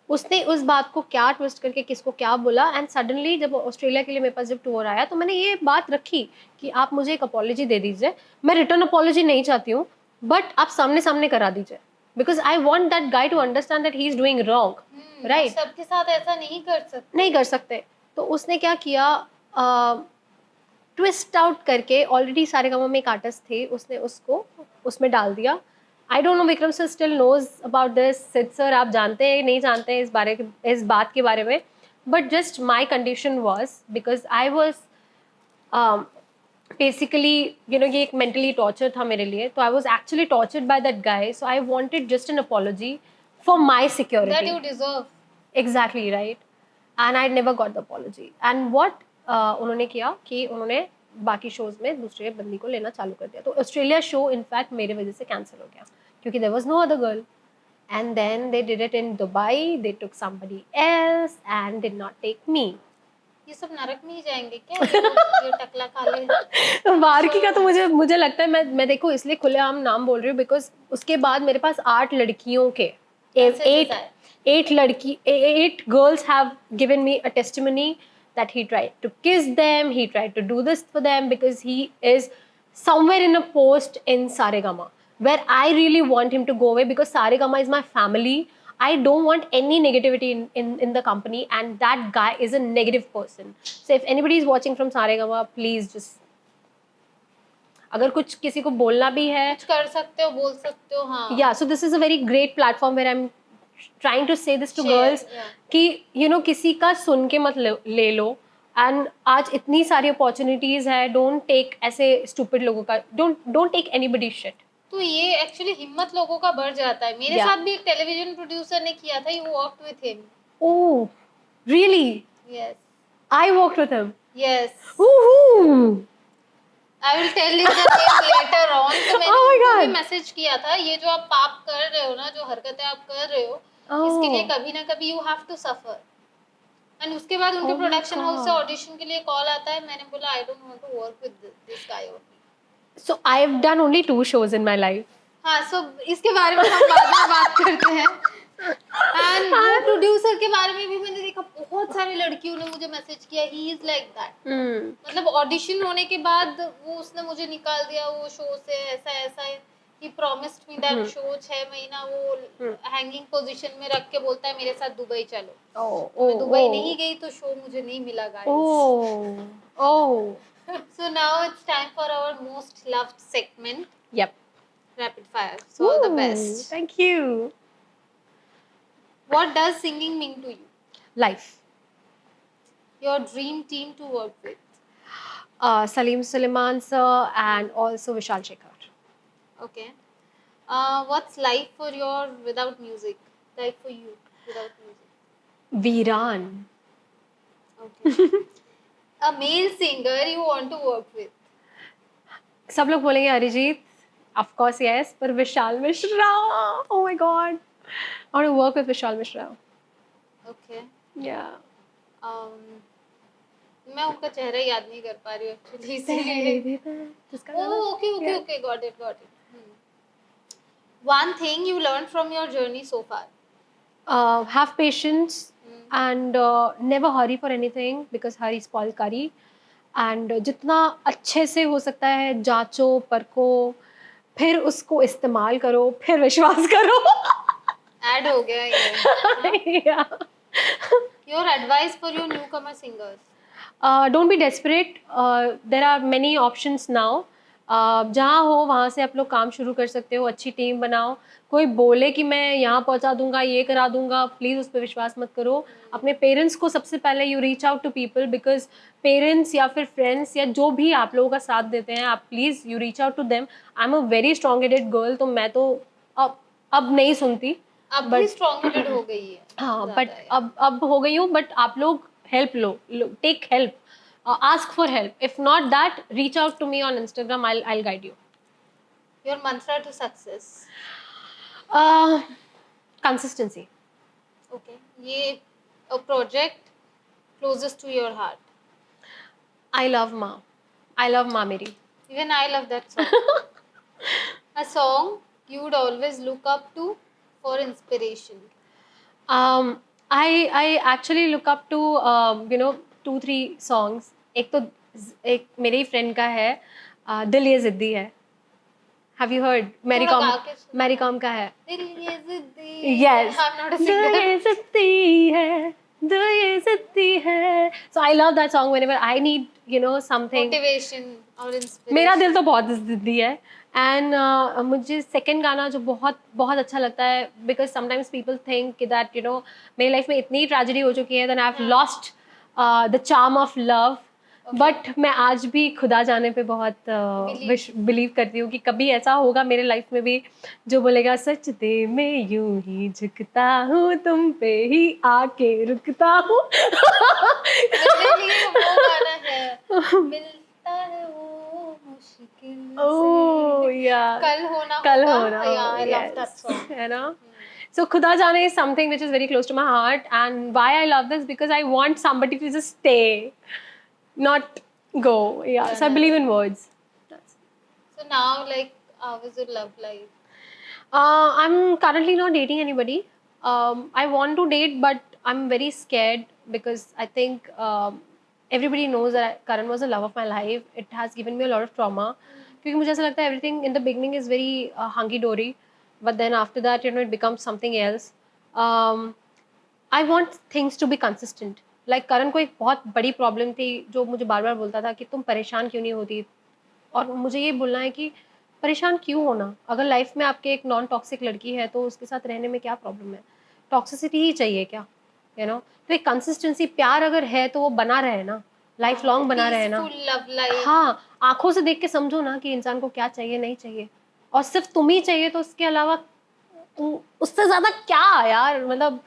उसने उस बात को क्या ट्विस्ट करके किसको क्या बोला, एंड सडनली जब ऑस्ट्रेलिया के लिए मेरे पास जब टूर आया तो मैंने ये बात रखी कि आप मुझे एक अपॉलॉजी दे दीजिए, मैं रिटर्न अपॉलॉजी नहीं चाहती हूँ, बट आप सामने सामने करा दीजिए, because I want that guy to understand that he is doing wrong, right. सबके साथ ऐसा नहीं कर सकते। तो उसने क्या किया, ट्विस्ट आउट करके, ऑलरेडी सारे गाँव में एक आर्टिस्ट थे, उसने उसको उसमें डाल दिया। I don't know Vikram sir still knows about this, Siddh sir आप जानते हैं नहीं जानते हैं इस बात के बारे में, but just my condition was because I was basically, you know, ये एक मेंटली टॉर्चर था मेरे लिए, तो I was actually tortured by that guy, so I wanted just an apology for my security, that you deserve, exactly right, and I never got the apology. And what उन्होंने किया कि उन्होंने बाकी shows में दूसरे बंदी को लेना चालू कर दिया, तो ऑस्ट्रेलिया शो इनफैक्ट मेरे वजह से कैंसिल हो गया क्योंकि there was no other girl, and then they did it in Dubai, they took somebody else and did not take me. ये सब नरक में ही जाएंगे क्या ये टकला काले बारकी का तो मुझे लगता है, मैं देखो इसलिए खुलेआम नाम बोल रही हूँ बिकॉज उसके बाद मेरे पास 8 लड़कियों के 8 girls have given me a testimony that he tried to kiss them, he tried to do this for them because he is somewhere in a post in Saregama where I really want him to go away because Saregama is my family. I don't want any negativity in the company, and that guy is a negative person. So if anybody is watching from Saregama, please just, अगर कुछ किसी को बोलना भी है, कुछ कर सकते हो, बोल सकते हो, हाँ। Yeah, so this is a very great platform where I'm trying to say this to girls कि you know किसी का सुन के मत ले लो, and आज इतनी सारी opportunities है, don't take ऐसे stupid लोगों का, don't take anybody's shit. तो ये एक्चुअली हिम्मत लोगों का बढ़ जाता है। मेरे साथ भी एक टेलीविजन प्रोड्यूसर ने किया था, you worked with him. Oh, really? Yes. I worked with him. Yes. Woohoo! I will tell you the name later on. तो मैंने उनको भी मैसेज किया था, ये जो आप पाप कर रहे हो ना, जो हरकतें आप कर रहे हो, इसके लिए कभी ना कभी you have to suffer. And उसके बाद उनके प्रोडक्शन हाउस से ऑडिशन के लिए कॉल आता है, मैंने बोला I don't want to work with this guy only. So I've done only 2 shows in my life. हाँ, so इसके बारे में हम बाद में बात करते हैं। एंड वो प्रोड्यूसर के बारे में भी मैंने देखा, बहुत सारी लड़कियों ने मुझे मैसेज किया, ही इज लाइक दैट। मतलब ऑडिशन होने के बाद वो उसने मुझे निकाल दिया वो शो से, ऐसा he promised me that show 6 महीना वो हैंगिंग पोजीशन में रख के बोलता है मेरे साथ दुबई चलो। मैं दुबई नहीं गई तो शो मुझे नहीं मिला guys. So now it's time for our most loved segment. Yep. Rapid fire. So all the best. Thank you. What does singing mean to you? Life. Your dream team to work with? Salim Suleiman sir and also Vishal Shekhar. Okay. What's life for your without music? Life for you without music? Veeran. Okay. A male singer you want to work with? सब लोग बोलेंगे Arijit, of course yes, पर Vishal Mishra, oh my God, I want to work with Vishal Mishra. Okay. Yeah मैं उनका चेहरा याद नहीं कर पा रही हूँ एक्चुअली, इसीलिए. Oh, okay okay okay, got it got it. One thing you learned from your journey so far. Have patience and never hurry for anything because hurry spoils curry. And जितना अच्छे से हो सकता है जांचो परखो, फिर उसको इस्तेमाल करो, फिर विश्वास करो. Add हो गया ये. Yeah. Your advice for your newcomer singers. Don't be desperate. There are many options now. जहाँ हो वहाँ से आप लोग काम शुरू कर सकते हो. अच्छी टीम बनाओ. कोई बोले कि मैं यहाँ पहुँचा दूंगा, ये करा दूंगा, प्लीज़ उस पर विश्वास मत करो. अपने पेरेंट्स को सबसे पहले you reach out to people, because parents या फिर फ्रेंड्स या जो भी आप लोगों का साथ देते हैं, आप please you reach out to them. I am a very strong headed girl, तो मैं तो अब नहीं सुनती. अब भी स्ट्रॉन्ग हेडेड हो गई है. हाँ, बट अब हो गई हूँ. बट आप लोग हेल्प लो, take help, ask for help. If not that, reach out to me on Instagram. I'll guide you. Your mantra to success. Consistency. Okay. ये a project closest to your heart. I love Ma. I love Ma Meri. Even I love that song. A song you would always look up to for inspiration. I actually look up to 2-3 songs. एक मेरे ही friend का है, दिल ये जिद्दी है. Have you heard? Mary Kom का है. दिल ये जिद्दी. Yes. I'm not a दिल singer. ये जिद्दी है, दिल ये जिद्दी है. So I love that song whenever I need something. Motivation और inspiration. मेरा दिल तो बहुत जिद्दी है. एंड मुझे सेकंड गाना जो बहुत बहुत अच्छा लगता है, बिकॉज समटाइम्स पीपल थिंक कि दैट मेरी लाइफ में इतनी ट्रेजेडी हो चुकी है, then I have lost the charm of love. But मैं आज भी खुदा जाने पे बहुत बिलीव करती हूँ कि कभी ऐसा होगा मेरे लाइफ में भी जो बोलेगा सच दे मैं यूं ही झुकता हूँ, तुम पे ही आके रुकता हूँ. मेरे लिए वो गाना है, मिलता है वो मुश्किल से. Oh yeah. कल होना. Yeah, I love yes. that song. You know. So Khuda Jane is something which is very close to my heart, and why I love this because I want somebody to just stay, not go. Yeah. So I believe in words. So now, like, how is your love life? I'm currently not dating anybody. I want to date, but I'm very scared because I think everybody knows that Karan was the love of my life. It has given me a lot of trauma. क्योंकि मुझे ऐसा लगता है everything in the beginning is very hunky dory, but then after that it becomes something else. I want things to be consistent. Like करण को एक बहुत बड़ी problem थी जो मुझे बार बार बोलता था कि तुम परेशान क्यों नहीं होती, और मुझे ये बोलना है कि परेशान क्यों होना. अगर लाइफ में आपके एक नॉन टॉक्सिक लड़की है तो उसके साथ रहने में क्या प्रॉब्लम है. टॉक्सिसिटी ही चाहिए क्या, तो एक कंसिस्टेंसी, प्यार अगर है तो वो बना रहे ना, लाइफ लॉन्ग बना रहे ना. हाँ, आंखों से देख के समझो ना कि इंसान को क्या चाहिए नहीं चाहिए, और सिर्फ तुम ही चाहिए तो उसके अलावा उससे ज्यादा क्या यार. मतलब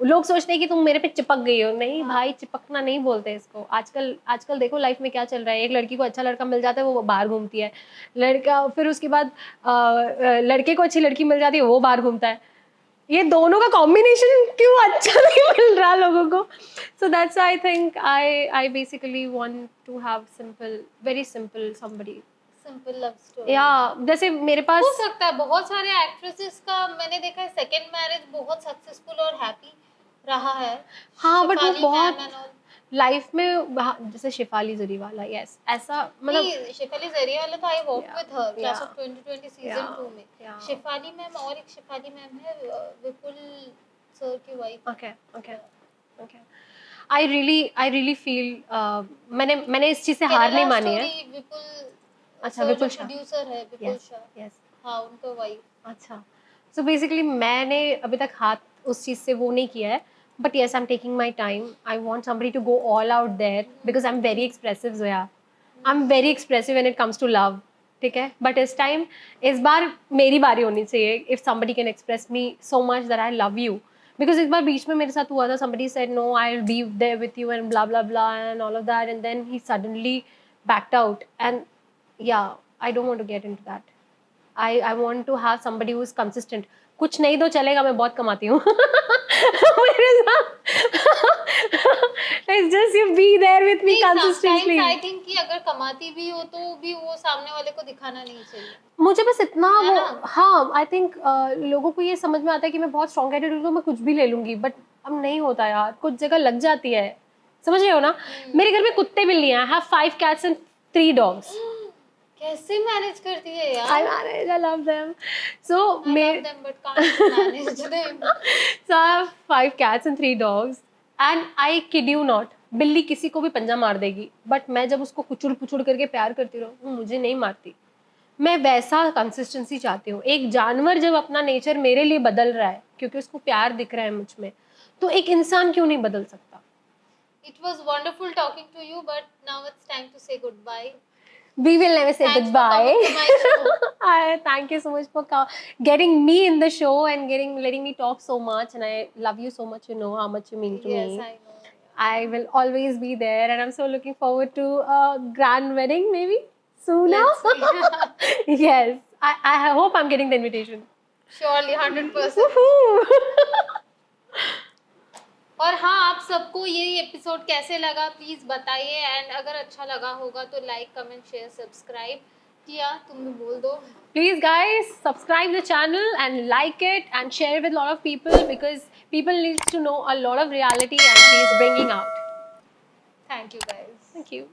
लोग सोचते हैं कि तुम मेरे पे चिपक गई हो. नहीं भाई, चिपकना नहीं बोलते इसको. आजकल देखो लाइफ में क्या चल रहा है. एक लड़की को अच्छा लड़का मिल जाता है, वो बाहर घूमती है. लड़का, फिर उसके बाद लड़के को अच्छी लड़की मिल जाती है, वो बाहर घूमता है. ये दोनों का कॉम्बिनेशन क्यों अच्छा नहीं मिल रहा लोगों को. So that's I think I basically want to have very simple somebody. Simple love story. या जैसे मेरे पास हो सकता है बहुत सारे एक्ट्रेसेस का मैंने देखा है सेकंड मैरिज बहुत सक्सेसफुल और हैप्पी रहा है. हाँ, बट वो बहुत लाइफ में, जैसे शेफाली जरीवाला, यस, ऐसा मतलब शेफाली जरीवाला तो I work with her class of 2020 season 2 में. शेफाली मैम और एक शेफाली मैम है विपुल सर की wife. Okay. I really feel मैंने इस चीज से हार नहीं मानी है. अच्छा, विपुल शाह प्रोड्यूसर है, विपुल शाह. यस. हाँ, उनका वाइफ. अच्छा. सो बेसिकली मैंने अभी तक हाथ उस चीज से वो नहीं किया है. But yes, I'm taking my time. I want somebody to go all out there because I'm very expressive, Zoya. I'm very expressive when it comes to love. ठीक है? But इस बार मेरी बारी होनी चाहिए. If somebody can express me so much that I love you. Because एक बार बीच में मेरे साथ हुआ था. Somebody said no, I'll be there with you and blah blah blah and all of that, and then he suddenly backed out. And yeah, I don't want to get into that. I want to have somebody who is consistent. कुछ नहीं तो चलेगा, मैं बहुत कमाती हूँ. मेरे साथ it's just you be there with me consistently. I think कि अगर कमाती भी हो तो भी वो सामने वाले को दिखाना नहीं चाहिए. मुझे बस इतना है वो, ना? हाँ, आई थिंक लोगों को ये समझ में आता है कि मैं बहुत स्ट्रॉन्ग एटीट्यूड हूँ, मैं कुछ भी ले लूंगी, बट अब नहीं होता यार, कुछ जगह लग जाती है, समझ रहे हो ना. मेरे घर में कुत्ते बिल्ली हैं. I have 5 cats and 3 dogs. कैसे मैनेज करती है यार? I manage, I love them. So I love them but can't manage them. so I have 5 cats and 3 dogs, and I kid you not, बिल्ली किसी को भी पंजा मार देगी, बट मैं जब उसको कुचुड़ पुचुड़ करके प्यार करती रहूँ, वो मुझे नहीं मारती. मैं वैसा कंसिस्टेंसी चाहती हूँ. एक जानवर जब अपना नेचर मेरे लिए बदल रहा है क्योंकि उसको प्यार दिख रहा है मुझ में, तो एक इंसान क्यों नहीं बदल सकता. It was wonderful talking to you, but now it's time to say goodbye. We will never say Thanks goodbye. for coming to my show. Thank you so much for getting me in the show and letting me talk so much, and I love you so much. You know how much you mean to Yes, me. I know. I will always be there, and I'm so looking forward to a grand wedding maybe sooner. Let's see. Yes, I hope I'm getting the invitation. Surely, 100%. Woohoo! और हाँ, आप सबको ये episode कैसे लगा please बताइए, and अगर अच्छा लगा होगा तो लाइक कमेंट शेयर सब्सक्राइब. किया तुम भी बोल दो. Please guys, subscribe the channel and like it and share it with a lot of people, because people need to know a lot of reality and she is bringing out. Thank you guys. Thank you.